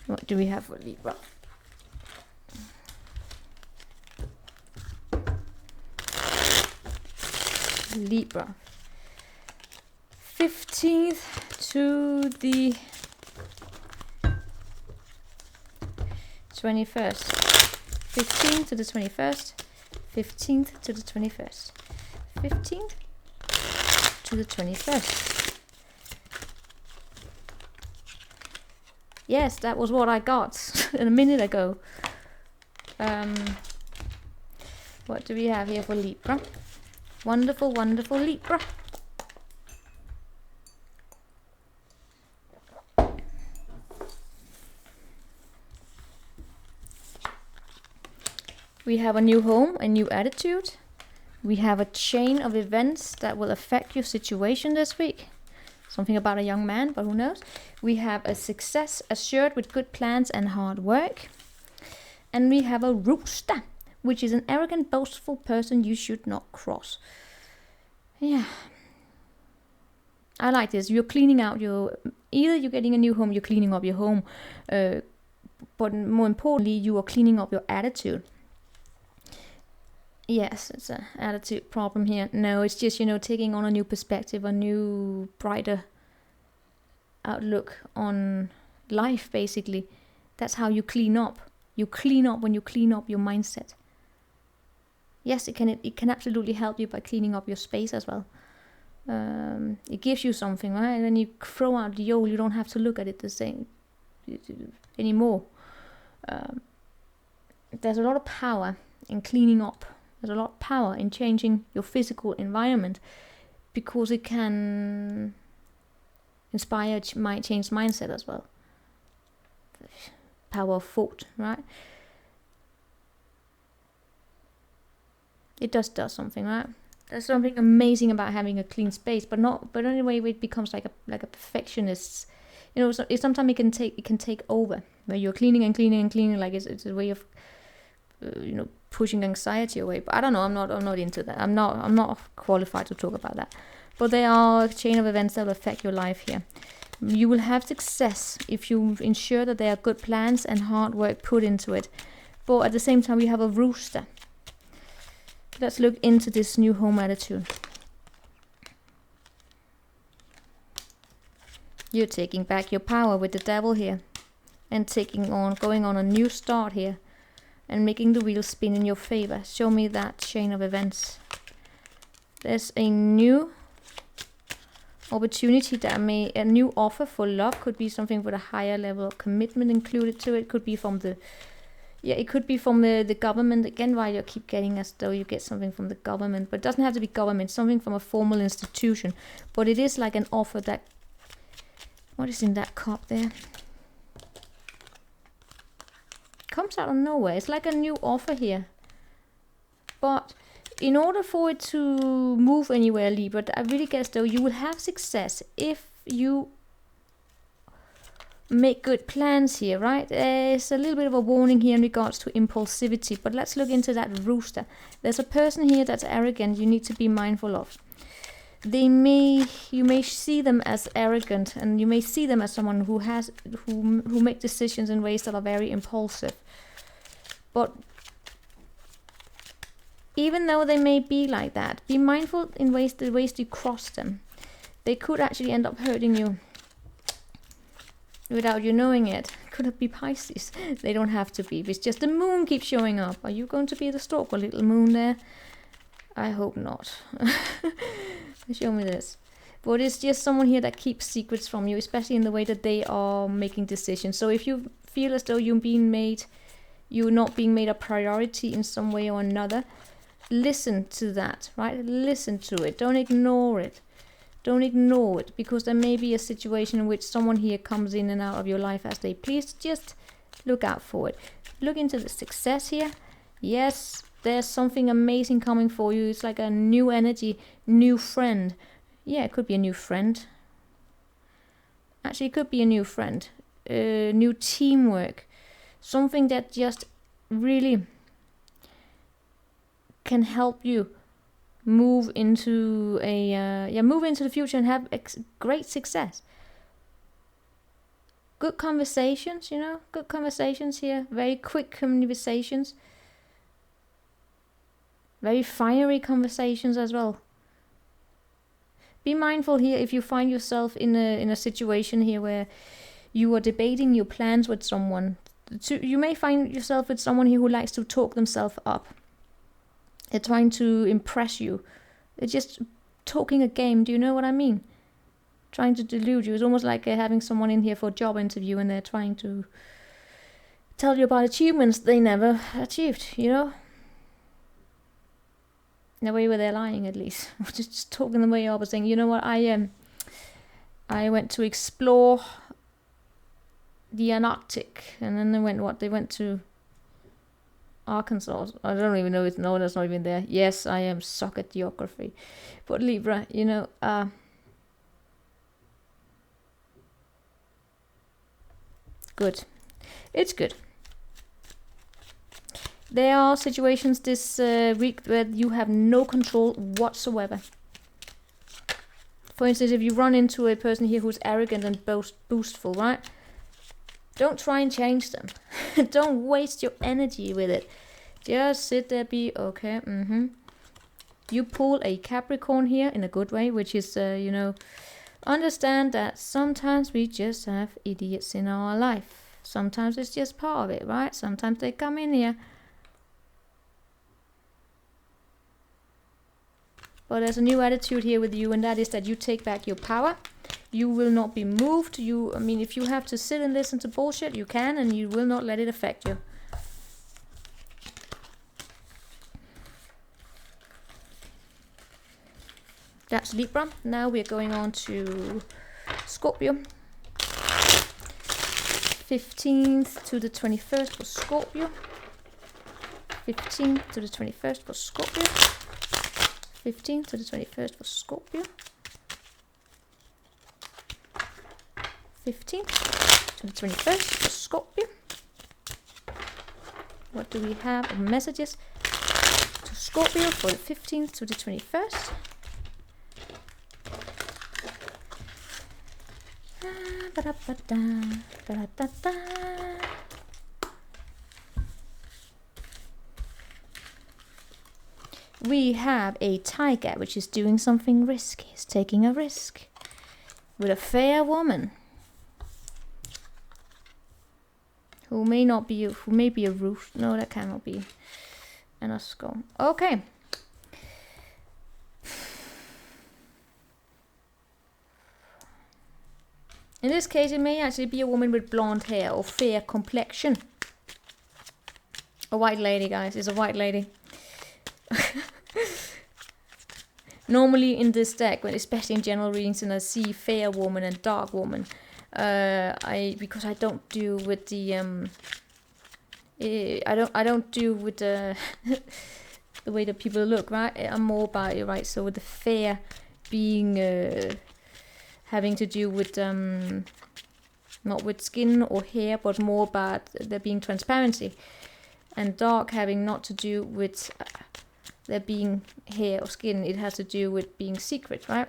What do we have for Libra? Libra. 15th to the 21st. 15th to the 21st. 15th to the 21st. 15th to the 21st. Yes, that was what I got a minute ago. What do we have here for Libra? Wonderful, wonderful Libra. We have a new home, a new attitude. We have a chain of events that will affect your situation this week. Something about a young man, but who knows? We have a success assured with good plans and hard work. And we have a rooster, which is an arrogant, boastful person you should not cross. Yeah. I like this. You're cleaning out either you're getting a new home, you're cleaning up your home, but more importantly, you are cleaning up your attitude. Yes, it's an attitude problem here. No, it's just, taking on a new perspective, a new, brighter outlook on life, basically. That's how you clean up. You clean up when you clean up your mindset. Yes, it can absolutely help you by cleaning up your space as well. It gives you something, right? And then you throw out the old, you don't have to look at it the same anymore. There's a lot of power in cleaning up. There's a lot of power in changing your physical environment because it can inspire change mindset as well. Power of thought, right? It does something, right? There's something amazing about having a clean space, but anyway, it becomes like a perfectionist. So sometimes it can take over where you're cleaning and cleaning and cleaning, like it's a way of pushing anxiety away. But I don't know. I'm not into that. I'm not qualified to talk about that. But there are a chain of events that will affect your life here. You will have success if you ensure that there are good plans and hard work put into it. But at the same time, we have a rooster. Let's look into this new home attitude. You're taking back your power with the devil here, and going on a new start here, and making the wheels spin in your favor. Show me that chain of events. There's a new opportunity a new offer for love. Could be something with a higher level of commitment included to it. Could be from the government. Again, why you keep getting as though you get something from the government, but it doesn't have to be government, something from a formal institution. But it is like an offer that, what is in that cup there? Comes out of nowhere. It's like a new offer here. But in order for it to move anywhere, Libra, I really guess though you will have success if you make good plans here, right? There's a little bit of a warning here in regards to impulsivity, but let's look into that rooster. There's a person here that's arrogant you need to be mindful of. you may see them as arrogant, and you may see them as someone who make decisions in ways that are very impulsive. But even though they may be like that, be mindful in the ways you cross them. They could actually end up hurting you without you knowing it. Could it be Pisces? They don't have to be. It's just the moon keeps showing up. Are you going to be the stalker, little moon there? I hope not. Show me this. But it's just someone here that keeps secrets from you, especially in the way that they are making decisions. So if you feel as though you're not being made a priority in some way or another, listen to that, right? Listen to it. Don't ignore it. Don't ignore it, because there may be a situation in which someone here comes in and out of your life as they please. Just look out for it. Look into the success here. Yes, there's something amazing coming for you. It's like a new energy, new friend. Yeah, it could be a new friend. Actually, it could be a new friend. New teamwork. Something that just really can help you move into the future and have great success. Good conversations, good conversations here. Very quick conversations. Very fiery conversations as well. Be mindful here if you find yourself in a situation here where you are debating your plans with someone. You may find yourself with someone here who likes to talk themselves up. They're trying to impress you. They're just talking a game. Do you know what I mean? Trying to delude you. It's almost like having someone in here for a job interview and they're trying to tell you about achievements they never achieved, In a way where they're lying, at least. just talking the way up and saying, you know what, I went to explore the Antarctic, and then they went to Arkansas. I don't even know that's not even there. Yes, I am suck at geography. But Libra, good. It's good. There are situations this week where you have no control whatsoever. For instance, if you run into a person here who's arrogant and boastful, right? Don't try and change them. Don't waste your energy with it. Just sit there, be okay. You pull a Capricorn here in a good way, which is, understand that sometimes we just have idiots in our life. Sometimes it's just part of it, right? Sometimes they come in here. But there's a new attitude here with you, and that is that you take back your power. You will not be moved. If you have to sit and listen to bullshit, you can, and you will not let it affect you. That's Libra. Now we're going on to Scorpio. 15th to the 21st for Scorpio. 15th to the 21st for Scorpio. 15th to the 21st for Scorpio. 15th to the 21st for Scorpio. What do we have of messages to Scorpio for the 15th to the 21st? We have a tiger which is doing something risky. It's taking a risk with a fair woman who may be a roof. No, that cannot be an Oscar. Okay. In this case, it may actually be a woman with blonde hair or fair complexion. A white lady, guys. It's a white lady. Normally in this deck, especially in general readings, and I see fair woman and dark woman, because I don't deal with the I don't deal with the the way that people look, right? I'm more about it, right? So with the fair being having to do with not with skin or hair, but more about there being transparency, and dark having not to do with there being hair or skin. It has to do with being secret, right?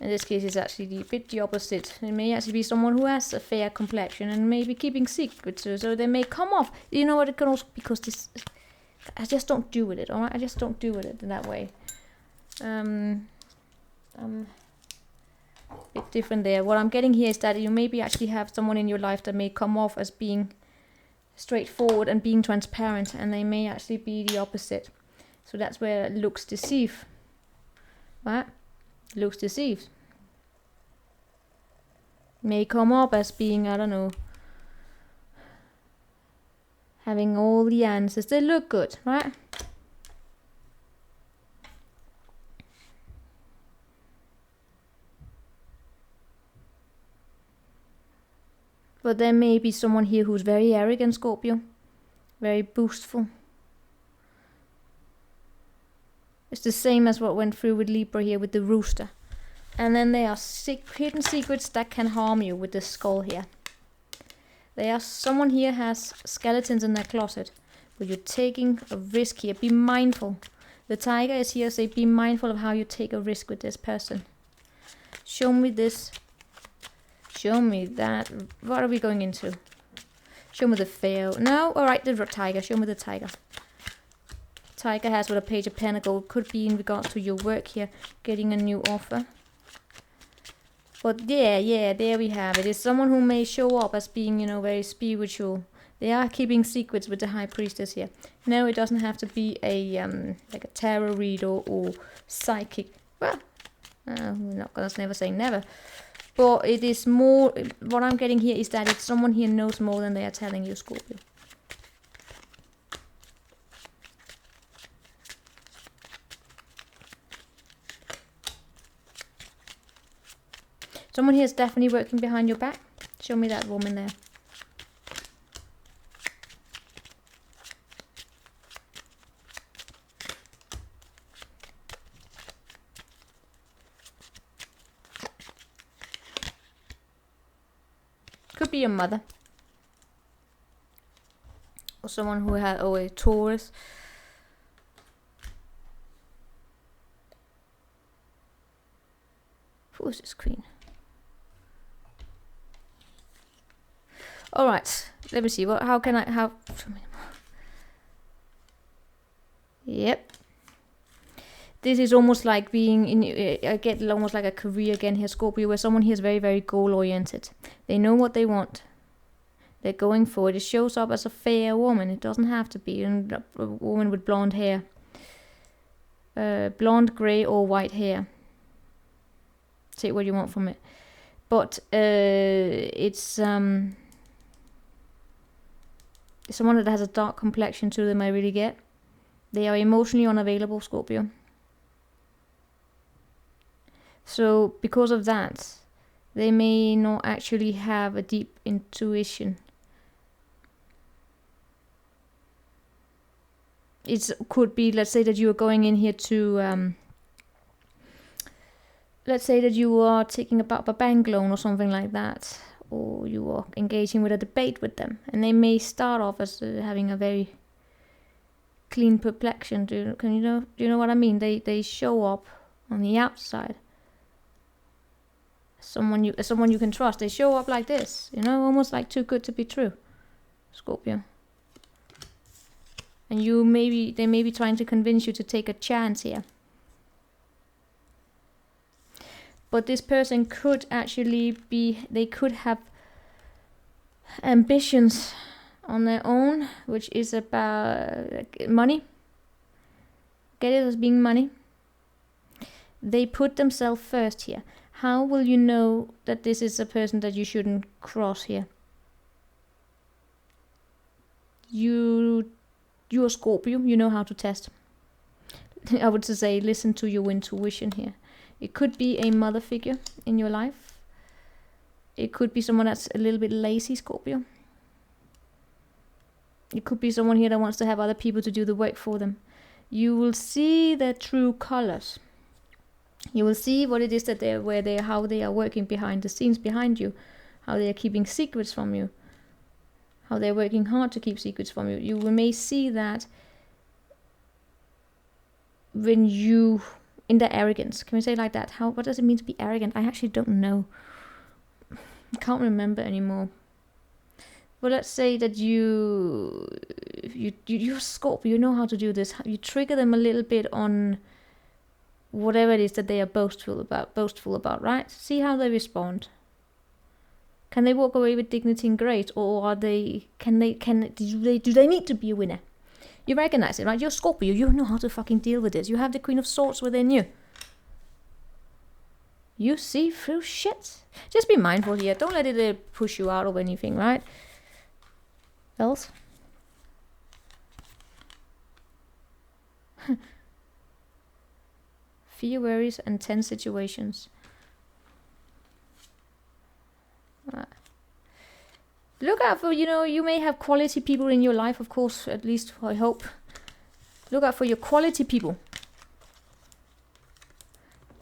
In this case, it's actually a bit the opposite. It may actually be someone who has a fair complexion and maybe keeping secrets, so they may come off. You know what? It can also, because this, I just don't do with it. All right, I just don't do with it in that way. A bit different there. What I'm getting here is that you maybe actually have someone in your life that may come off as being straightforward and being transparent, and they may actually be the opposite. So that's where looks deceive, right? Looks deceived. May come up as being, I don't know, having all the answers. They look good, right? But there may be someone here who's very arrogant, Scorpio. Very boastful. It's the same as what went through with Libra here with the rooster. And then there are hidden secrets that can harm you with the skull here. Someone here has skeletons in their closet, but you're taking a risk here. Be mindful. The tiger is here, say be mindful of how you take a risk with this person. Show me this. Show me that. What are we going into? Show me the fail. No, alright, the tiger. Show me the tiger. Tiger has with a page of pentacle. Could be in regards to your work here, getting a new offer. But yeah, there we have it. It's someone who may show up as being, you know, very spiritual. They are keeping secrets with the high priestess here. No, it doesn't have to be a like a tarot reader or psychic. Well, we're not gonna never say never. But it is more. What I'm getting here is that it's someone here knows more than they are telling you, Scorpio. Someone here is definitely working behind your back. Show me that woman there. Could be your mother. Or someone who had, a Taurus. Who is this queen? All right, let me see. How can I? Yep. This is almost like being in. I get almost like a career again here, Scorpio, where someone here is very, very goal-oriented. They know what they want. They're going for it. It shows up as a fair woman. It doesn't have to be a woman with blonde hair, blonde, grey, or white hair. Take what you want from it, but it's someone that has a dark complexion to them. I really get. They are emotionally unavailable, Scorpio. So because of that, they may not actually have a deep intuition. It could be, let's say that you are going in here to, let's say that you are taking up a bank loan or something like that, or you are engaging with a debate with them, and they may start off as having a very clean complexion. Do you know what I mean? They show up on the outside. Someone you can trust. They show up like this, you know, almost like too good to be true, Scorpio. And they may be trying to convince you to take a chance here. But this person could actually be, they could have ambitions on their own, which is about money. Get it as being money. They put themselves first here. How will you know that this is a person that you shouldn't cross here? You're Scorpio, you know how to test. I would say listen to your intuition here. It could be a mother figure in your life. It could be someone that's a little bit lazy, Scorpio. It could be someone here that wants to have other people to do the work for them. You will see their true colors. You will see what it is that how they are working behind the scenes behind you, how they are keeping secrets from you, how they're working hard to keep secrets from you. You may see that when you, in the arrogance, can we say it like that? What does it mean to be arrogant? I actually don't know. I can't remember anymore. But let's say that you're Scorpio, you know how to do this. You trigger them a little bit on whatever it is that they are boastful about, right? See how they respond. Can they walk away with dignity and grace, or do they need to be a winner? You recognize it, right? You're Scorpio, you know how to fucking deal with this. You have the Queen of Swords within you. You see through shit. Just be mindful here. Don't let it push you out of anything, right? Else? Fear, worries, and tense situations. Look out for, you may have quality people in your life, of course, at least I hope. Look out for your quality people.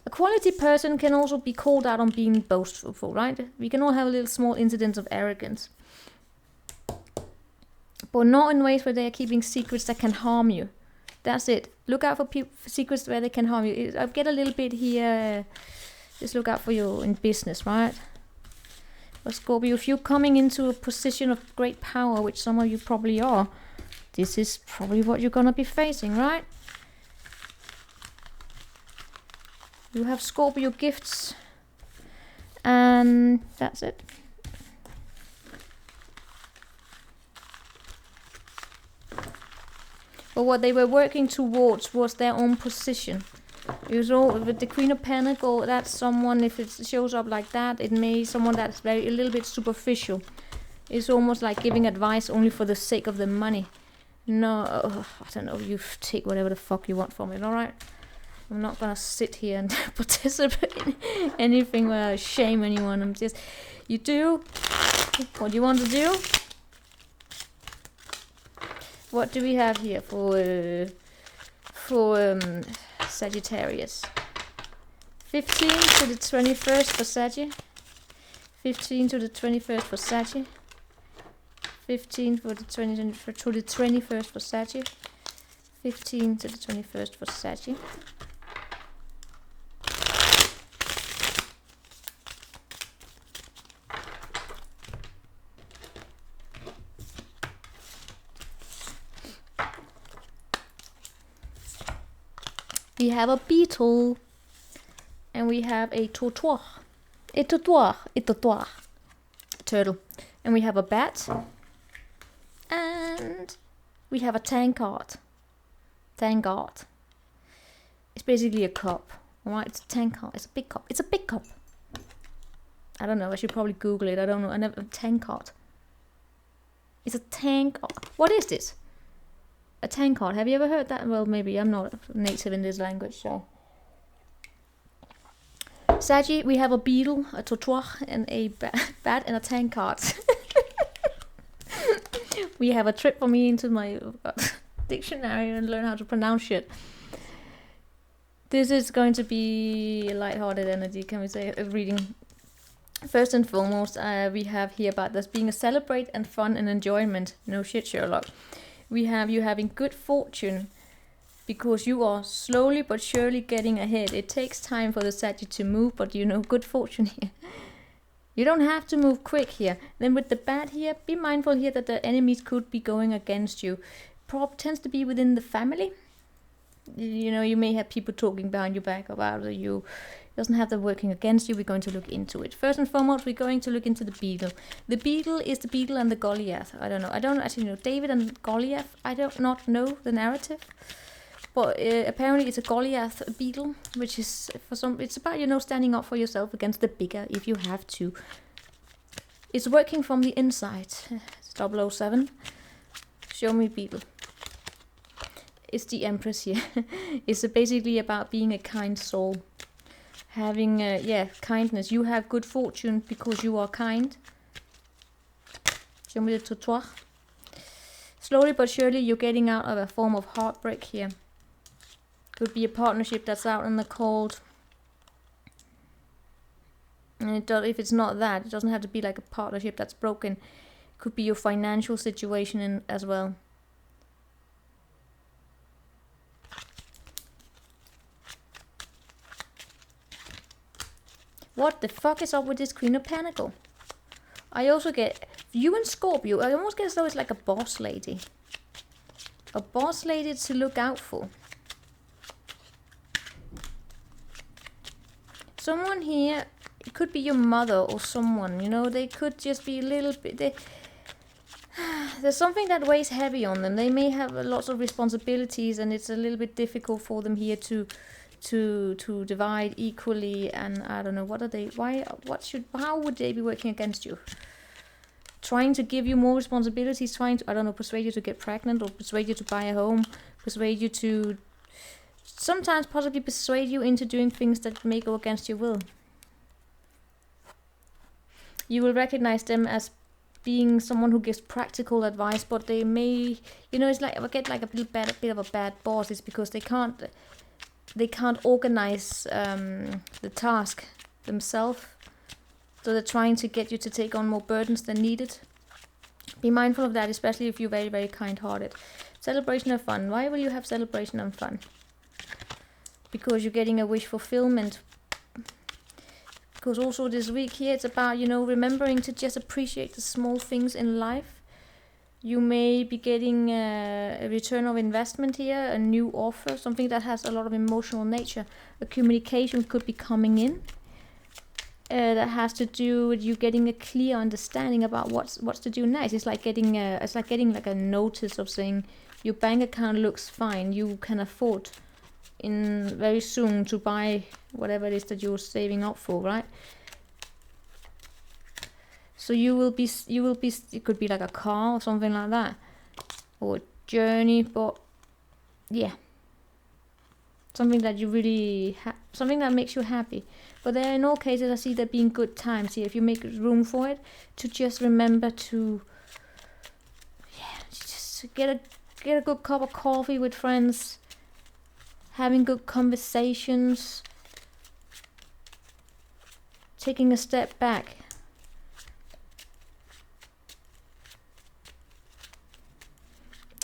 A quality person can also be called out on being boastful, right? We can all have a little small incidents of arrogance. But not in ways where they are keeping secrets that can harm you. That's it. Look out for secrets where they can harm you. I get a little bit here. Just look out for you in business, right? But Scorpio, if you're coming into a position of great power, which some of you probably are, this is probably what you're going to be facing, right? You have Scorpio gifts. And that's it. But what they were working towards was their own position. It was all with the Queen of Pentacles. That's someone, if it shows up like that, it may be someone that's a little bit superficial. It's almost like giving advice only for the sake of the money. No, I don't know. You take whatever the fuck you want from it. All right. I'm not gonna sit here and participate in anything where I shame anyone. I'm just, you do what you want to do. What do we have here for Sagittarius? 15 to the 21st for Saggy. 15 to the 21st for Saggy. 15 for the 21st for Saggy. 15 to the 21st for Saggy. We have a beetle, and we have a tortoise, a turtle, and we have a bat, and we have a tankard. It's basically a cup, alright? It's a tankard. It's a big cup. It's a big cup. I don't know. I should probably Google it. I don't know. I never tankard. It's a tankard. What is this? A tankard. Have you ever heard that? Well, maybe I'm not native in this language, so. Saggy, we have a beetle, a tortoise, and a bat, and a tankard. We have a trip for me into my dictionary and learn how to pronounce shit. This is going to be lighthearted energy, can we say, reading. First and foremost, we have here about this being a celebrate and fun and enjoyment. No shit, Sherlock. We have you having good fortune because you are slowly but surely getting ahead. It takes time for the Sagittarius to move, but good fortune here. You don't have to move quick here. Then with the bat here, be mindful here that the enemies could be going against you. Tends to be within the family. You may have people talking behind your back about you. It doesn't have them working against you. We're going to look into it. First and foremost, we're going to look into the beetle. The beetle is the beetle and the Goliath. I don't know. I don't actually know. David and Goliath. I don't not know the narrative. But apparently it's a Goliath beetle, which is it's about, standing up for yourself against the bigger if you have to. It's working from the inside. It's 007. Show me beetle. It's the Empress here. It's basically about being a kind soul. Having, kindness. You have good fortune because you are kind. Show me the tortoise. Slowly but surely you're getting out of a form of heartbreak here. Could be a partnership that's out in the cold. And if it's not that, it doesn't have to be like a partnership that's broken. It could be your financial situation as well. What the fuck is up with this Queen of Pentacles? I also get you and Scorpio. I almost get as though it's like a boss lady. A boss lady to look out for. Someone here, it could be your mother or someone, you know, they could just be a little bit, there's something that weighs heavy on them. They may have lots of responsibilities and it's a little bit difficult for them here to divide equally, and I don't know, what are they, how would they be working against you? Trying to give you more responsibilities, trying to, I don't know, persuade you to get pregnant, or persuade you to buy a home, persuade you to, sometimes possibly persuade you into doing things that may go against your will. You will recognize them as being someone who gives practical advice, but they may, you know, it's like, I get like a bit of a bad boss. It's because they can't organize the task themselves. So they're trying to get you to take on more burdens than needed. Be mindful of that, especially if you're very, very kind-hearted. Celebration and fun. Why will you have celebration and fun? Because you're getting a wish fulfillment. Because also this week here, it's about, you know, remembering to just appreciate the small things in life. You may be getting a return of investment here, a new offer, something that has a lot of emotional nature. A communication could be coming in. That has to do with you getting a clear understanding about what's to do next. It's like getting like a notice of saying your bank account looks fine. You can afford in very soon to buy whatever it is that you're saving up for, right? So you will be. It could be like a car or something like that, or a journey, but yeah, something that you really something that makes you happy. But there, in all cases, I see there being good times here if you make room for it. To just remember to, yeah, just get a good cup of coffee with friends, having good conversations, taking a step back.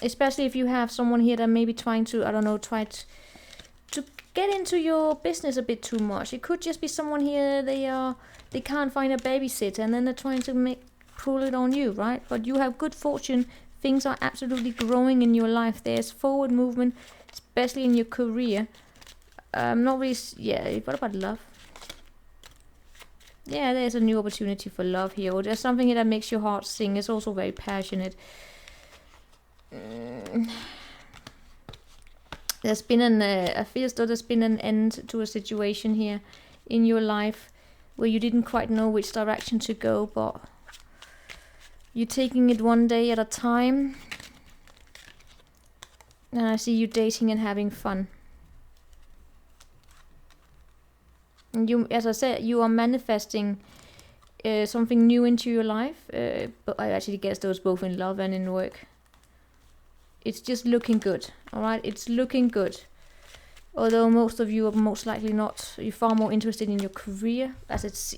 Especially if you have someone here that may be trying to, I don't know, try to get into your business a bit too much. It could just be someone here, they can't find a babysitter, and then they're trying to pull it on you, right? But you have good fortune. Things are absolutely growing in your life. There's forward movement, especially in your career. Not really, yeah, what about love? Yeah, there's a new opportunity for love here, or there's something here that makes your heart sing. It's also very passionate. There's been I feel as though there's been an end to a situation here in your life where you didn't quite know which direction to go, but you're taking it one day at a time. And I see you dating and having fun. And you, as I said, you are manifesting something new into your life. But I actually guess those both in love and in work. It's just looking good, alright? It's looking good. Although most of you are most likely not. You're far more interested in your career, as it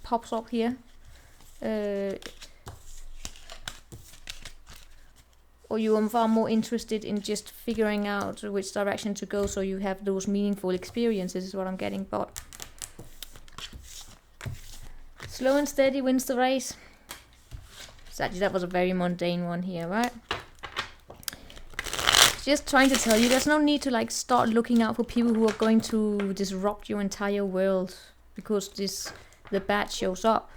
pops up here. Or you are far more interested in just figuring out which direction to go, so you have those meaningful experiences, is what I'm getting. But slow and steady wins the race. So actually, that was a very mundane one here, right? Just trying to tell you, there's no need to like start looking out for people who are going to disrupt your entire world because the bad shows up.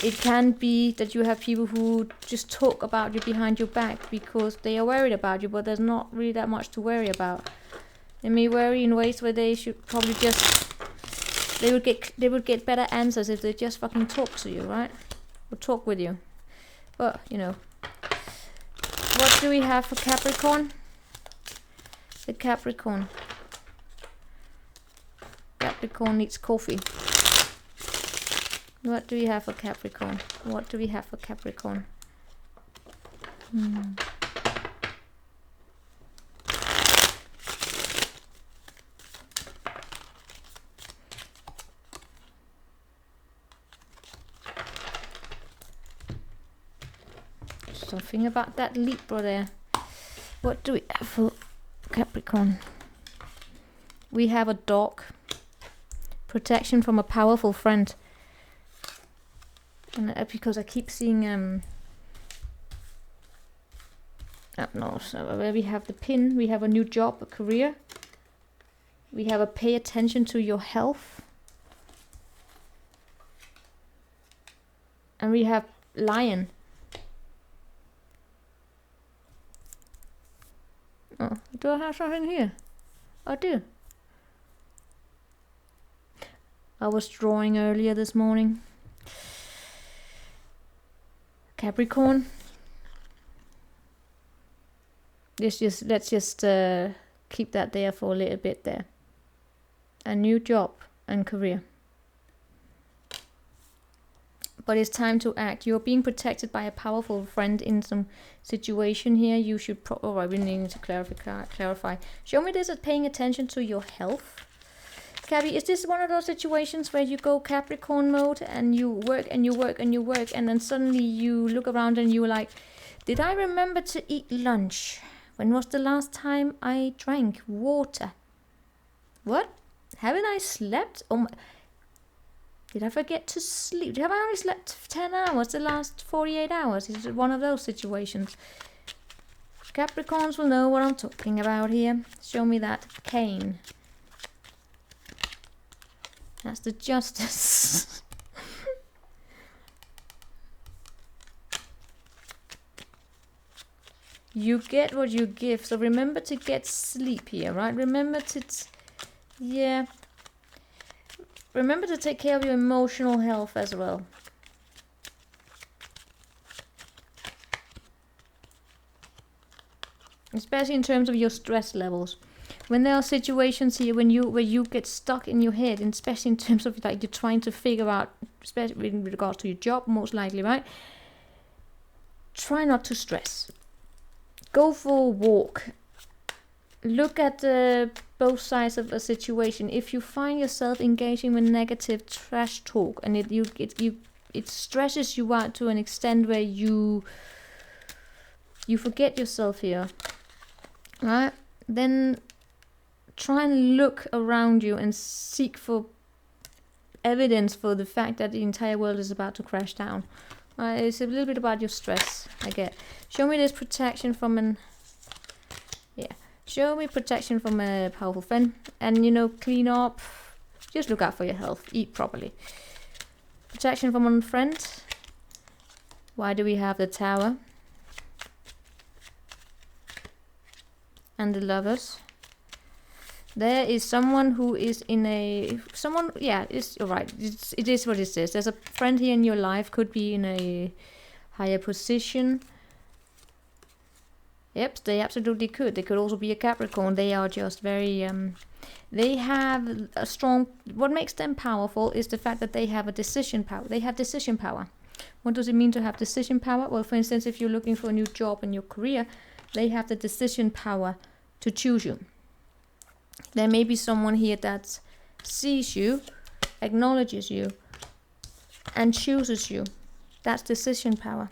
It can be that you have people who just talk about you behind your back because they are worried about you, but there's not really that much to worry about. They may worry in ways where they should probably just, they would get better answers if they just fucking talk to you, right? Or talk with you. But, you know. What do we have for Capricorn? The Capricorn. Capricorn needs coffee. What do we have for Capricorn? What do we have for Capricorn? Something about that Libra there. What do we have for Capricorn? We have a dog Protection from a powerful friend. And because I keep seeing no, so where we have the pin, we have a new job, a career. We have a pay attention to your health. And we have lion. Oh, do I have something here? I do. I was drawing earlier this morning. Capricorn. Let's just keep that there for a little bit there. A new job and career. But it's time to act. You're being protected by a powerful friend in some situation here. You should we need to clarify. Show me this as paying attention to your health. Cappy, is this one of those situations where you go Capricorn mode and you work and you work and you work and then suddenly you look around and you're like, did I remember to eat lunch? When was the last time I drank water? What? Haven't I slept? Oh my... Did I forget to sleep? Have I only slept 10 hours the last 48 hours? Is it one of those situations? Capricorns will know what I'm talking about here. Show me that cane. That's the justice. You get what you give. So remember to get sleep here, right? Remember to... yeah. Remember to take care of your emotional health as well. Especially in terms of your stress levels. When there are situations here where you get stuck in your head, and especially in terms of like you're trying to figure out, especially in regards to your job, most likely, right? Try not to stress. Go for a walk. Look at both sides of a situation. If you find yourself engaging with negative trash talk and it stresses you out to an extent where you forget yourself here, right? Then try and look around you and seek for evidence for the fact that the entire world is about to crash down. It's a little bit about your stress, I get. Show me this protection from an... yeah. Show me protection from a powerful friend. And, you know, clean up. Just look out for your health. Eat properly. Protection from a friend. Why do we have the Tower? And the Lovers. There is someone who is in a... someone... yeah, it's alright. It is what it is. There's a friend here in your life. Could be in a higher position. Yep, they absolutely could. They could also be a Capricorn. They are just very... they have a strong... what makes them powerful is the fact that they have a decision power. They have decision power. What does it mean to have decision power? Well, for instance, if you're looking for a new job in your career, they have the decision power to choose you. There may be someone here that sees you, acknowledges you, and chooses you. That's decision power.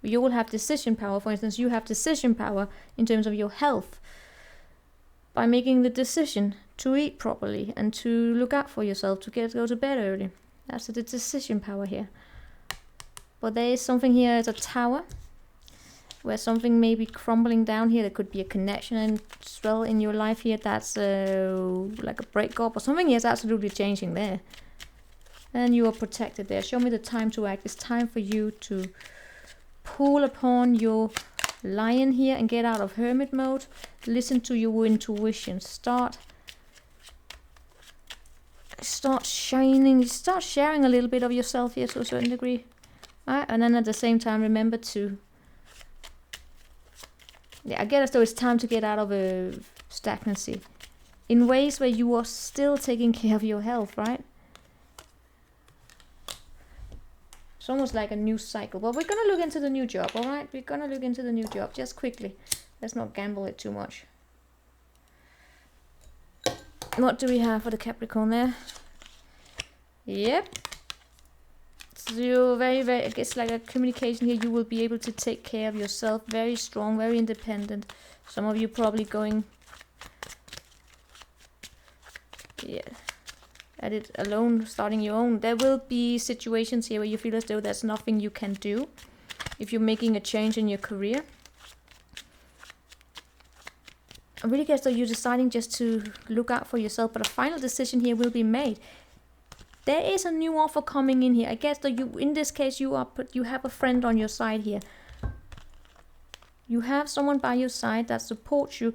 We all have decision power. For instance, you have decision power in terms of your health by making the decision to eat properly and to look out for yourself, to go to bed early. That's the decision power here. But there is something here as a Tower, where something may be crumbling down here. There could be a connection as well in your life here that's like a breakup or something is absolutely changing there. And you are protected there. Show me the time to act. It's time for you to pull upon your Lion here and get out of hermit mode. Listen to your intuition. Start shining. Start sharing a little bit of yourself here to a certain degree. Alright, and then at the same time remember to... yeah, I get as though it's time to get out of a stagnancy in ways where you are still taking care of your health, right? It's almost like a new cycle. But we're going to look into the new job, all right? We're going to look into the new job just quickly. Let's not gamble it too much. What do we have for the Capricorn there? Yep. So very, very, I guess like a communication here. You will be able to take care of yourself. Very strong, very independent. Some of you probably going... yeah. at it alone, starting your own. There will be situations here where you feel as though there's nothing you can do if you're making a change in your career. I really guess that you're deciding just to look out for yourself, but a final decision here will be made. There is a new offer coming in here. I guess that you, in this case, you have a friend on your side here. You have someone by your side that supports you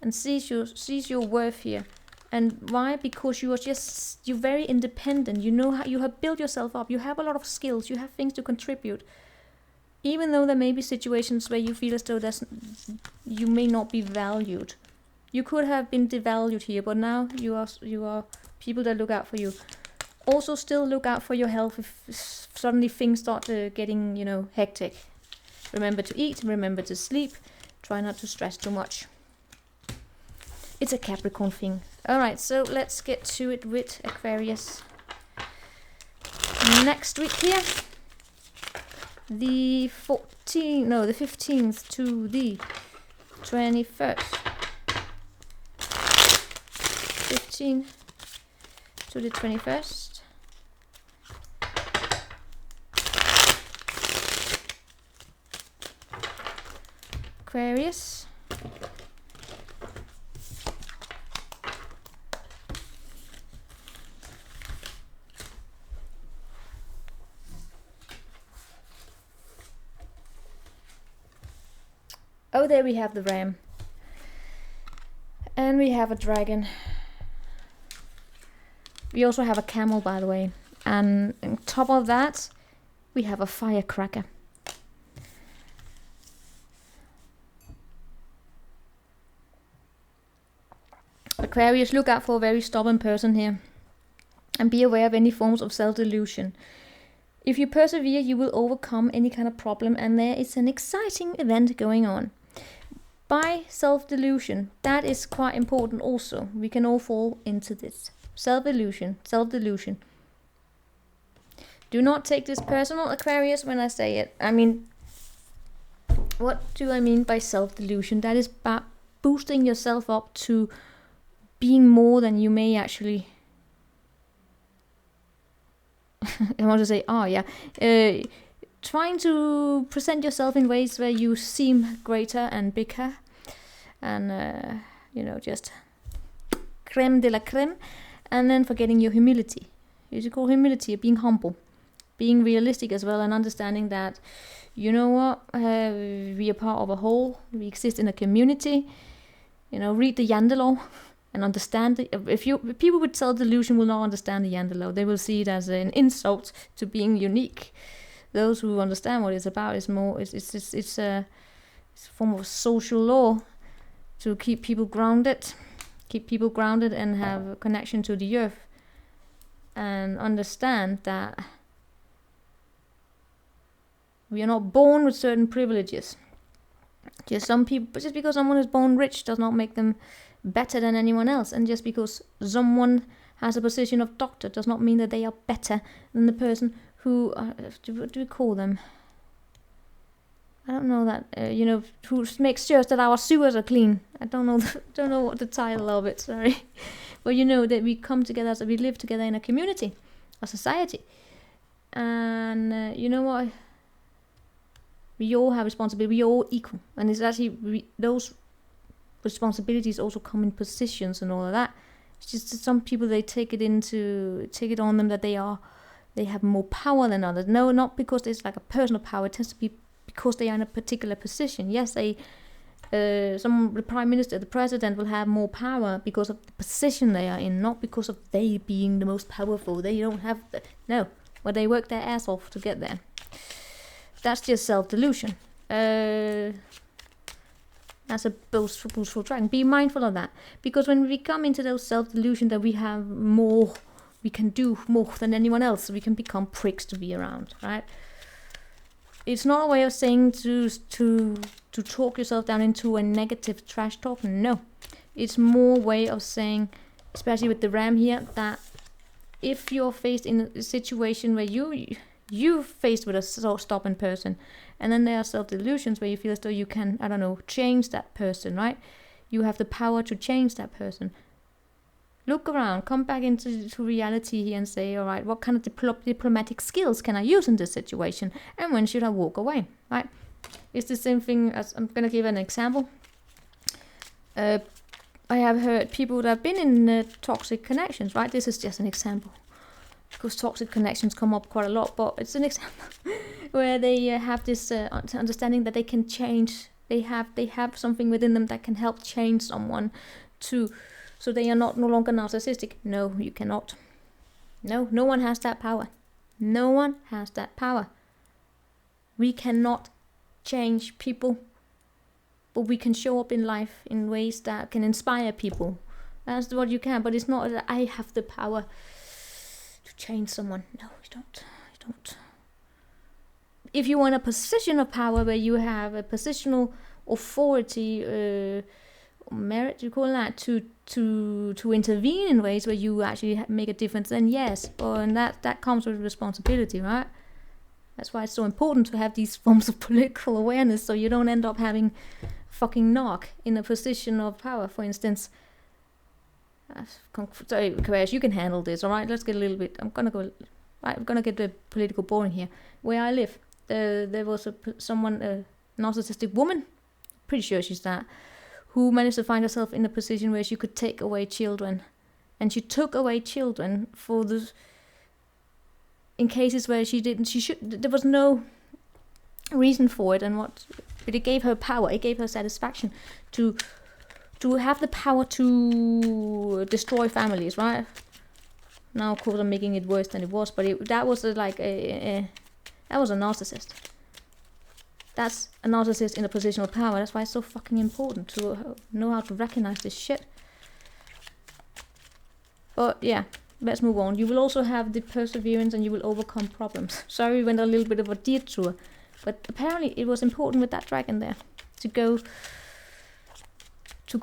and sees your worth here. And why? Because you're very independent. You know how you have built yourself up. You have a lot of skills. You have things to contribute. Even though there may be situations where you feel as though you may not be valued. You could have been devalued here, but now you are people that look out for you. Also, still look out for your health if suddenly things start getting, hectic. Remember to eat. Remember to sleep. Try not to stress too much. It's a Capricorn thing. Alright, so let's get to it with Aquarius. Next week here, the 15th to the 21st. 15 to the 21st. Aquarius. Oh, there we have the ram. And we have a dragon. We also have a camel, by the way. And on top of that, we have a firecracker. Aquarius, look out for a very stubborn person here. And be aware of any forms of self-delusion. If you persevere, you will overcome any kind of problem, and there is an exciting event going on. By self-delusion, that is quite important also. We can all fall into this. Self-delusion. Do not take this personal, Aquarius, when I say it. I mean, what do I mean by self-delusion? That is about boosting yourself up to being more than you may actually... I want to say, trying to present yourself in ways where you seem greater and bigger, and just creme de la creme, and then forgetting your humility. You should call humility being humble, being realistic as well, and understanding that, we are part of a whole. We exist in a community. Read the Yandel law. And understand if people with self-delusion will not understand the Yandel law. They will see it as an insult to being unique. Those who understand what it's about is more. It's a form of social law to keep people grounded, and have a connection to the earth, and understand that we are not born with certain privileges. Just because someone is born rich does not make them better than anyone else, and just because someone has a position of doctor does not mean that they are better than the person who what do we call them? I don't know that who makes sure that our sewers are clean. I don't know what the title of it. Sorry, but that we come together, so we live together in a community, a society, and what? We all have responsibility. We are all equal, and it's actually those responsibilities also come in positions and all of that. It's just that some people, they take it on them that they have more power than others. No, not because there's like a personal power. It tends to be because they are in a particular position. Yes, the prime minister, the president will have more power because of the position they are in, not because of they being the most powerful. They don't have but they work their ass off to get there. That's just self-delusion. That's a boastful dragon. Be mindful of that, because when we come into those self-delusion that we have more, we can do more than anyone else, we can become pricks to be around, right? It's not a way of saying to talk yourself down into a negative trash talk. No, it's more way of saying, especially with the ram here, that if you're faced in a situation where you faced with a stubborn person, and then there are self-delusions where you feel as though you can, change that person, right? You have the power to change that person. Look around, come back into reality here and say, all right, what kind of diplomatic skills can I use in this situation? And when should I walk away, right? It's the same thing as, I'm going to give an example. I have heard people that have been in toxic connections, right? This is just an example. Because toxic connections come up quite a lot, but it's an example where they have this understanding that they can change. They have something within them that can help change someone so they are no longer narcissistic. No, you cannot. No one has that power. No one has that power. We cannot change people, but we can show up in life in ways that can inspire people. That's what you can, but it's not that I have the power to change someone. No, you don't. You don't. If you are in a position of power where you have a positional authority, merit, you call that, to intervene in ways where you actually make a difference, then yes, and that comes with responsibility, right? That's why it's so important to have these forms of political awareness, so you don't end up having fucking knock in a position of power, for instance. Sorry, Aquarius, you can handle this, all right? Let's get a little bit. I'm gonna get the political boring here. Where I live, there was a narcissistic woman, pretty sure she's that, who managed to find herself in a position where she could take away children, and she took away children in cases where there was no reason for it, but it gave her power, it gave her satisfaction to have the power to destroy families, right? Now, of course, I'm making it worse than it was, but that was that was a narcissist. That's a narcissist in a position of power. That's why it's so fucking important to know how to recognize this shit. But yeah, let's move on. You will also have the perseverance and you will overcome problems. Sorry, we went a little bit of a detour, but apparently it was important with that dragon there to go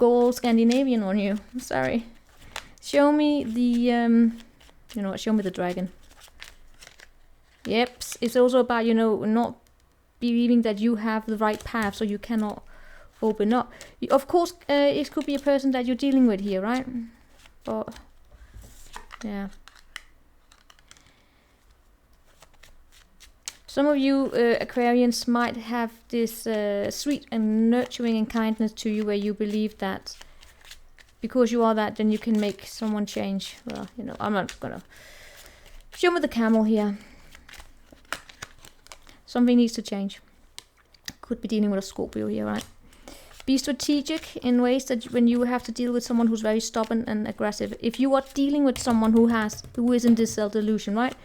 all Scandinavian on you. Sorry. Show me the show me the dragon. Yep, it's also about, not believing that you have the right path, so you cannot open up. Of course, it could be a person that you're dealing with here, right? But yeah, some of you Aquarians might have this sweet and nurturing and kindness to you, where you believe that because you are that, then you can make someone change. Well, I'm not gonna show me the camel here. Something needs to change. Could be dealing with a Scorpio here, right? Be strategic in ways that when you have to deal with someone who's very stubborn and aggressive. If you are dealing with someone who is in this self-delusion, right?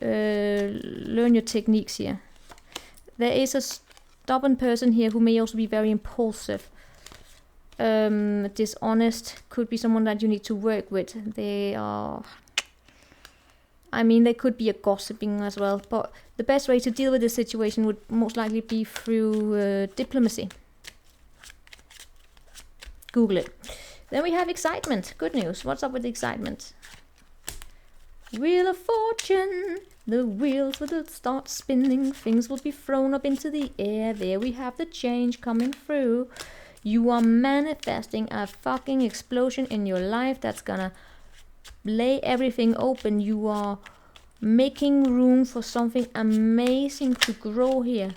Learn your techniques here. There is a stubborn person here who may also be very impulsive. Dishonest. Could be someone that you need to work with. They could be a gossiping as well, but the best way to deal with this situation would most likely be through diplomacy. Google it. Then we have excitement. Good news. What's up with the excitement? Wheel of Fortune. The wheels will start spinning. Things will be thrown up into the air. There we have the change coming through. You are manifesting a fucking explosion in your life that's gonna lay everything open. You are making room for something amazing to grow here.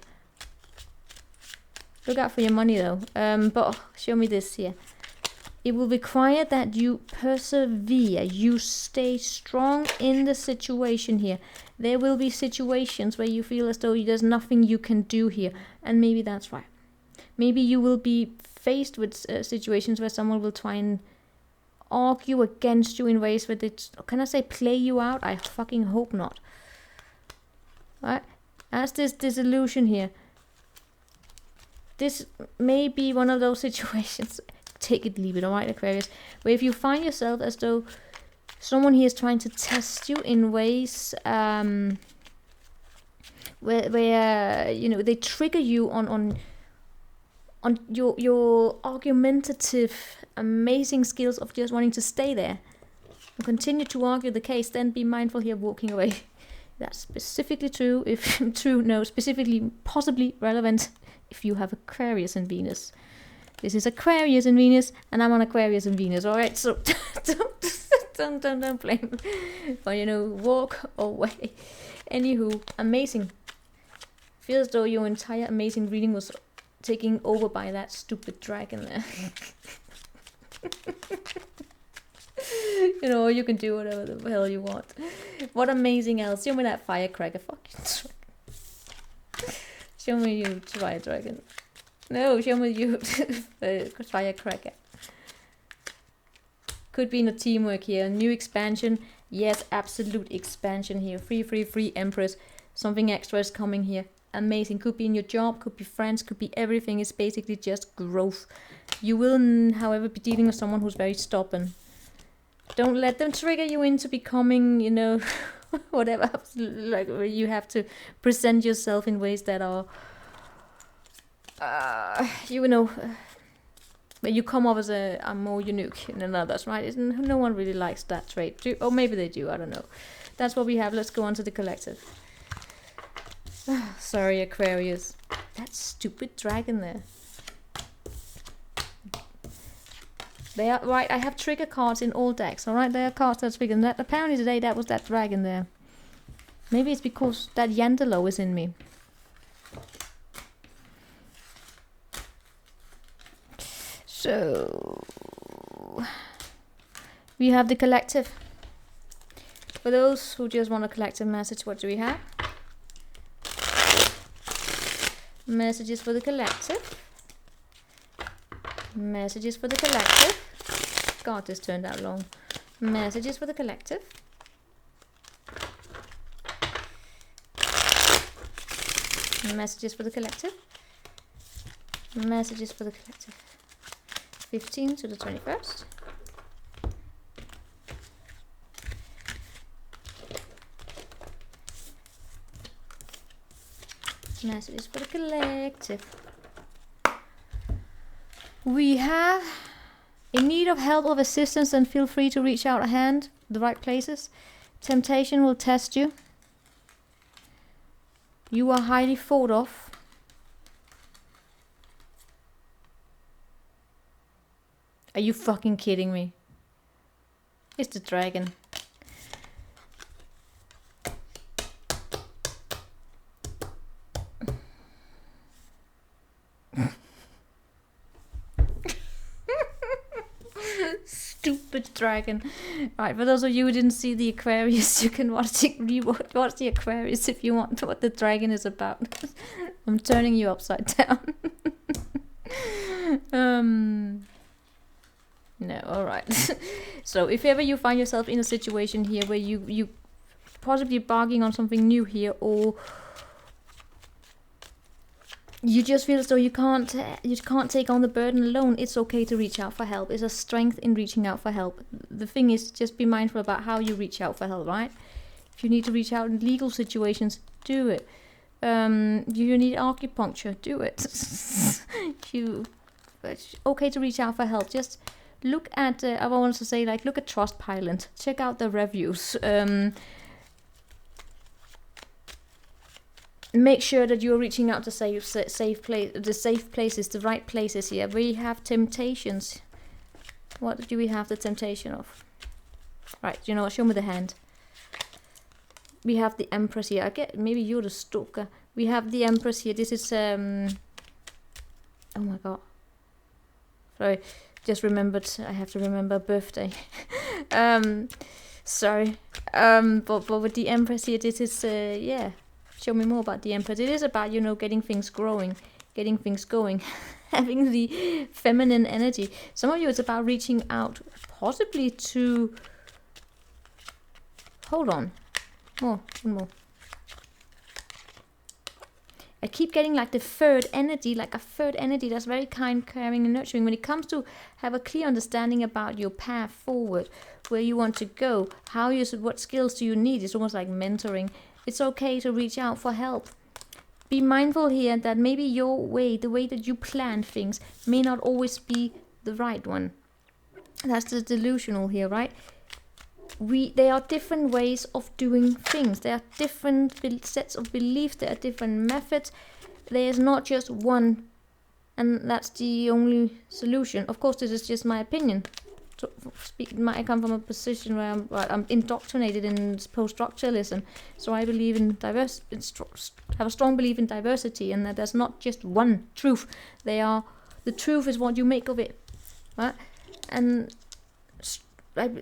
Look out for your money though. But show me this here. It will require that you persevere. You stay strong in the situation here. There will be situations where you feel as though there's nothing you can do here. And maybe that's right. Maybe you will be faced with situations where someone will try and argue against you in ways where they, can I say play you out? I fucking hope not. Right? As this disillusion here, this may be one of those situations, take it, leave it, alright, Aquarius, where if you find yourself as though someone here is trying to test you in ways where they trigger you on your argumentative, amazing skills of just wanting to stay there and continue to argue the case, then be mindful here of walking away. That's specifically true, specifically possibly relevant if you have Aquarius and Venus. This is Aquarius in Venus, and I'm on Aquarius in Venus. All right, so don't blame me. But you know, walk away. Anywho, amazing. Feels as though your entire amazing reading was taken over by that stupid dragon there. You know, you can do whatever the hell you want. What amazing else? Show me that firecracker. Fucking dragon. Show me you, fire dragon. No, show me you, firecracker. Could be in a teamwork here. New expansion. Yes, absolute expansion here. Free Empress. Something extra is coming here. Amazing. Could be in your job, could be friends, could be everything. It's basically just growth. You will, however, be dealing with someone who's very stubborn. Don't let them trigger you into becoming, you know, whatever. Like, you have to present yourself in ways that are, you know, where you come off as a more unique than others, right? No one really likes that trait. Or maybe they do, I don't know. That's what we have. Let's go on to the collective. Sorry, Aquarius. That stupid dragon there. They are right. I have trigger cards in all decks. All right, there are cards that trigger. That apparently today that was that dragon there. Maybe it's because that Yandalo is in me. So we have the collective. For those who just want a collective message, what do we have? Messages for the collective. Messages for the collective. God, this turned out long. Messages for the collective. Messages for the collective. Messages for the collective. 15 to the 21st. Messages for the collective. We have in need of help or assistance, and feel free to reach out a hand, the right places. Temptation will test you. You are highly thought of. Are you fucking kidding me? It's the dragon. Stupid dragon. Right, for those of you who didn't see the Aquarius, you can watch the Aquarius if you want what the dragon is about. I'm turning you upside down. No, alright. So if ever you find yourself in a situation here where you possibly bargaining on something new here, or you just feel as though you can't take on the burden alone, it's okay to reach out for help. It's a strength in reaching out for help. The thing is, just be mindful about how you reach out for help, right? If you need to reach out in legal situations, do it. If you need acupuncture, do it. It's okay to reach out for help. Just look at, I want to say, like, look at Trustpilot. Check out the reviews. Make sure that you're reaching out to the safe places, the right places here. We have temptations. What do we have the temptation of? Right, you know what? Show me the hand. We have the Empress here. I get, maybe you're the stalker. We have the Empress here. This is oh my god. Sorry, just remembered. I have to remember birthday. Sorry. But with the Empress here, this is yeah. Show me more about the Empress. It is about, you know, getting things growing, getting things going, having the feminine energy. Some of you, it's about reaching out, possibly to... Hold on. One more. I keep getting like the third energy, like a third energy that's very kind, caring, and nurturing. When it comes to have a clear understanding about your path forward, where you want to go, what skills do you need? It's almost like mentoring. It's okay to reach out for help. Be mindful here that maybe your way, the way that you plan things, may not always be the right one. That's the delusional here, right? There are different ways of doing things. There are different sets of beliefs. There are different methods. There is not just one and that's the only solution. Of course, this is just my opinion. I come from a position where I'm indoctrinated in post-structuralism, so I believe in have a strong belief in diversity, and that there's not just one truth. The truth is what you make of it, right? And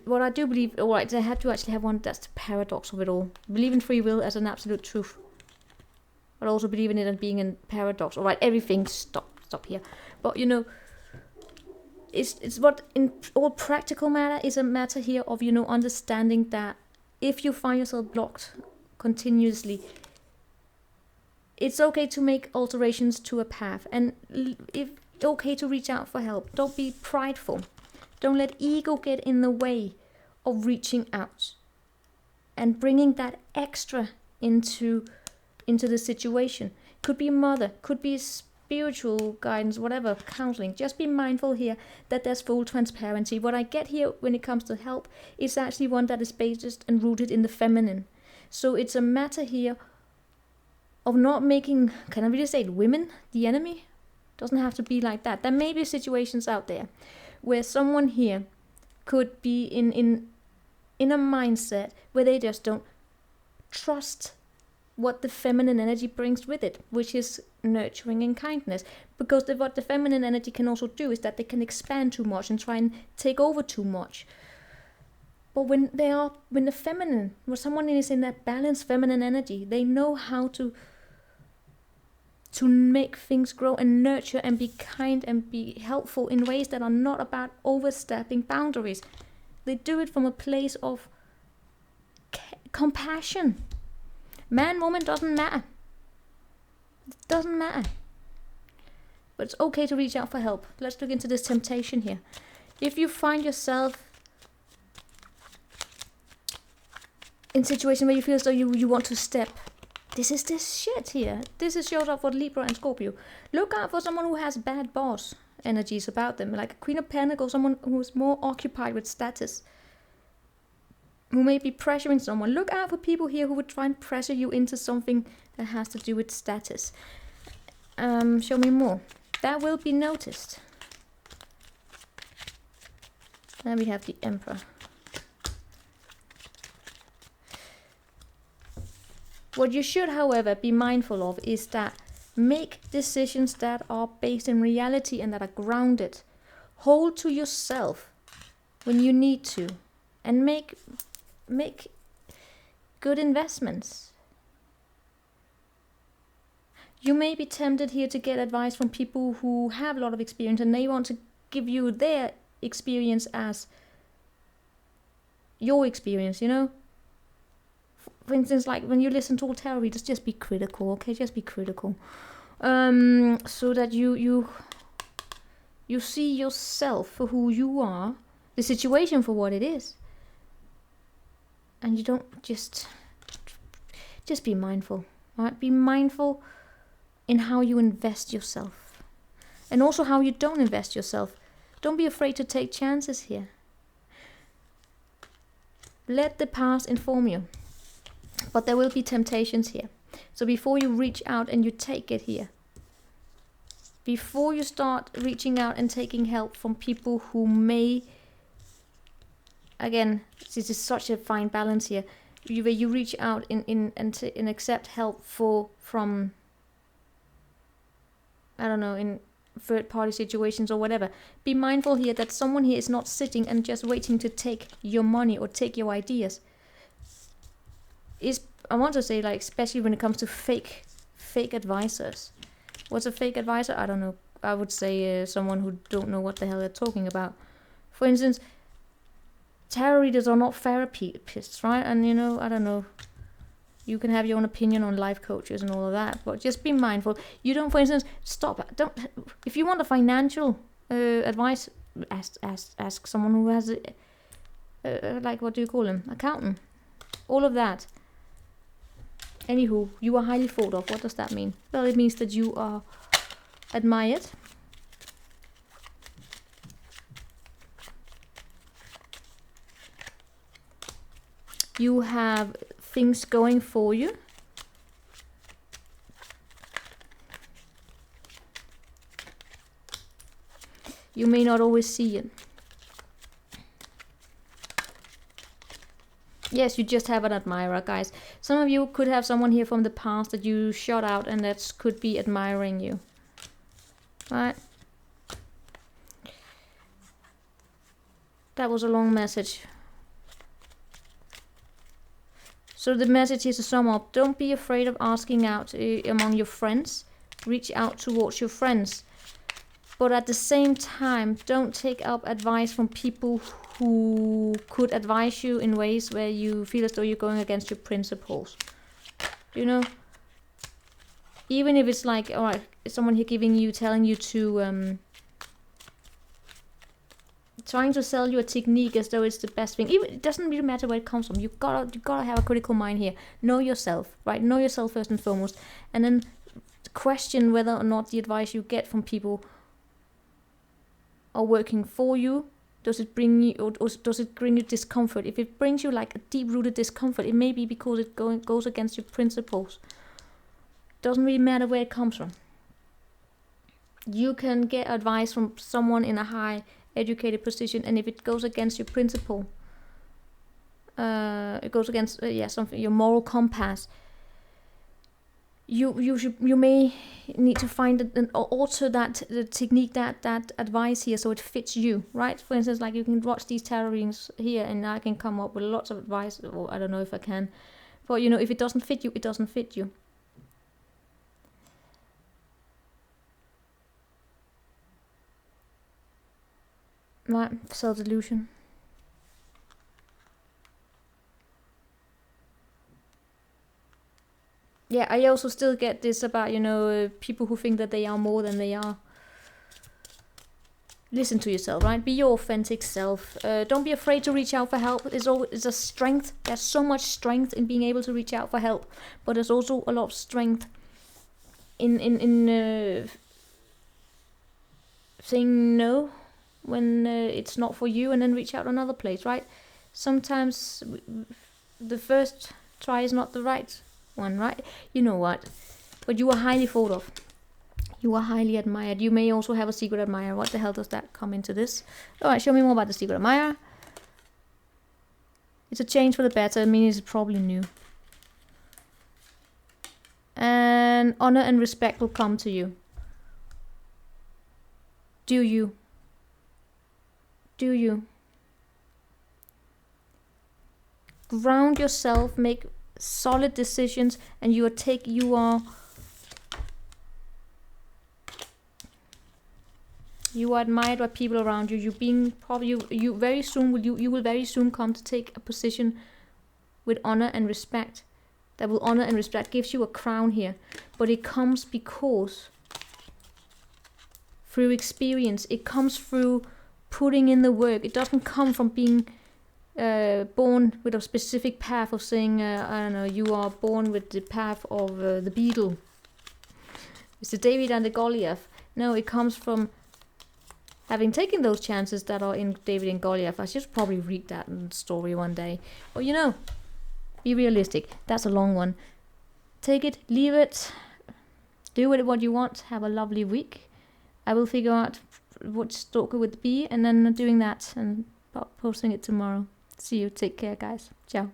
what I do believe, all right, I had to actually have one. That's the paradox of it all. Believe in free will as an absolute truth, but also believe in it as being a paradox. All right, everything stop here. But you know, it's what in all practical matter is a matter here of, you know, understanding that if you find yourself blocked continuously, it's okay to make alterations to a path, and if okay to reach out for help. Don't be prideful. Don't let ego get in the way of reaching out and bringing that extra into the situation. Could be a mother, could be spiritual guidance, whatever, counseling. Just be mindful here that there's full transparency. What I get here when it comes to help is actually one that is based and rooted in the feminine. So it's a matter here of not making, can I really say it, women the enemy? Doesn't have to be like that. There may be situations out there where someone here could be in a mindset where they just don't trust what the feminine energy brings with it, which is nurturing and kindness. Because what the feminine energy can also do is that they can expand too much and try and take over too much. But when someone is in that balanced feminine energy, they know how to make things grow and nurture and be kind and be helpful in ways that are not about overstepping boundaries. They do it from a place of compassion. Man, woman, doesn't matter. It doesn't matter. But it's okay to reach out for help. Let's look into this temptation here. If you find yourself in a situation where you feel as though you want to step, this is this shit here. This is shows up for Libra and Scorpio. Look out for someone who has bad boss energies about them, like a Queen of Pentacles, someone who is more occupied with status, who may be pressuring someone. Look out for people here who would try and pressure you into something that has to do with status. Show me more. That will be noticed. Then we have the Emperor. What you should, however, be mindful of is that make decisions that are based in reality and that are grounded. Hold to yourself when you need to, and make good investments. You may be tempted here to get advice from people who have a lot of experience, and they want to give you their experience as your experience, you know? For instance, like when you listen to all tarot readers, just be critical, okay? Just be critical. So that you see yourself for who you are, the situation for what it is. And you don't just be mindful, right? Be mindful in how you invest yourself. And also how you don't invest yourself. Don't be afraid to take chances here. Let the past inform you. But there will be temptations here. So before you reach out and you take it here, before you start reaching out and taking help from people who may, again, this is such a fine balance here, where you reach out and accept help from, I don't know, in third party situations or whatever. Be mindful here that someone here is not sitting and just waiting to take your money or take your ideas. I want to say, like, especially when it comes to fake advisors. What's a fake advisor? I don't know. I would say someone who don't know what the hell they're talking about. For instance, tarot readers are not therapists, right? And, you know, I don't know. You can have your own opinion on life coaches and all of that, but just be mindful. You don't, for instance, if you want a financial advice, ask someone who has like, what do you call them? Accountant. All of that. Anywho, you are highly thought of. What does that mean? Well, it means that you are admired. You have things going for you. You may not always see it. Yes, you just have an admirer, guys. Some of you could have someone here from the past that you shut out and that could be admiring you. Right? That was a long message. So the message is to sum up. Don't be afraid of asking out among your friends. Reach out towards your friends. But at the same time, don't take up advice from people who could advise you in ways where you feel as though you're going against your principles. You know? Even if it's like, alright, someone here telling you to, trying to sell you a technique as though it's the best thing. Even, it doesn't really matter where it comes from. You gotta have a critical mind here. Know yourself, right? Know yourself first and foremost. And then question whether or not the advice you get from people are working for you. Does it bring you, or does it bring you discomfort? If it brings you like a deep-rooted discomfort, it may be because it goes against your principles. Doesn't really matter where it comes from. You can get advice from someone in a high educated position, and if it goes against your principle, it goes against something, your moral compass. You may need to find an alter the technique, that advice here, so it fits you, right? For instance, like you can watch these tarot readings here, and I can come up with lots of advice, or I don't know if I can, but you know, if it doesn't fit you, it doesn't fit you. Right, self-delusion. Yeah, I also still get this about, you know, people who think that they are more than they are. Listen to yourself, right? Be your authentic self. Don't be afraid to reach out for help. It's a strength. There's so much strength in being able to reach out for help, but there's also a lot of strength in saying no when it's not for you, and then reach out another place, right? Sometimes the first try is not the right one, right? You know what? But you are highly thought of. You are highly admired. You may also have a secret admirer. What the hell does that come into this? Alright, show me more about the secret admirer. It's a change for the better. I mean, it's probably new. And honor and respect will come to you. Do you? Do you? Ground yourself, make solid decisions, and you are admired by people around you. You very soon will very soon come to take a position with honor and respect. That will honor and respect gives you a crown here, but it comes because through experience. It comes through putting in the work. It doesn't come from being born with a specific path of saying, I don't know, you are born with the path of the beetle. It's the David and the Goliath. No, it comes from having taken those chances that are in David and Goliath. I should probably read that story one day. But you know, be realistic. That's a long one. Take it, leave it, do with it what you want. Have a lovely week. I will figure out what stalker would be, and then doing that and posting it tomorrow. See you. Take care, guys. Ciao.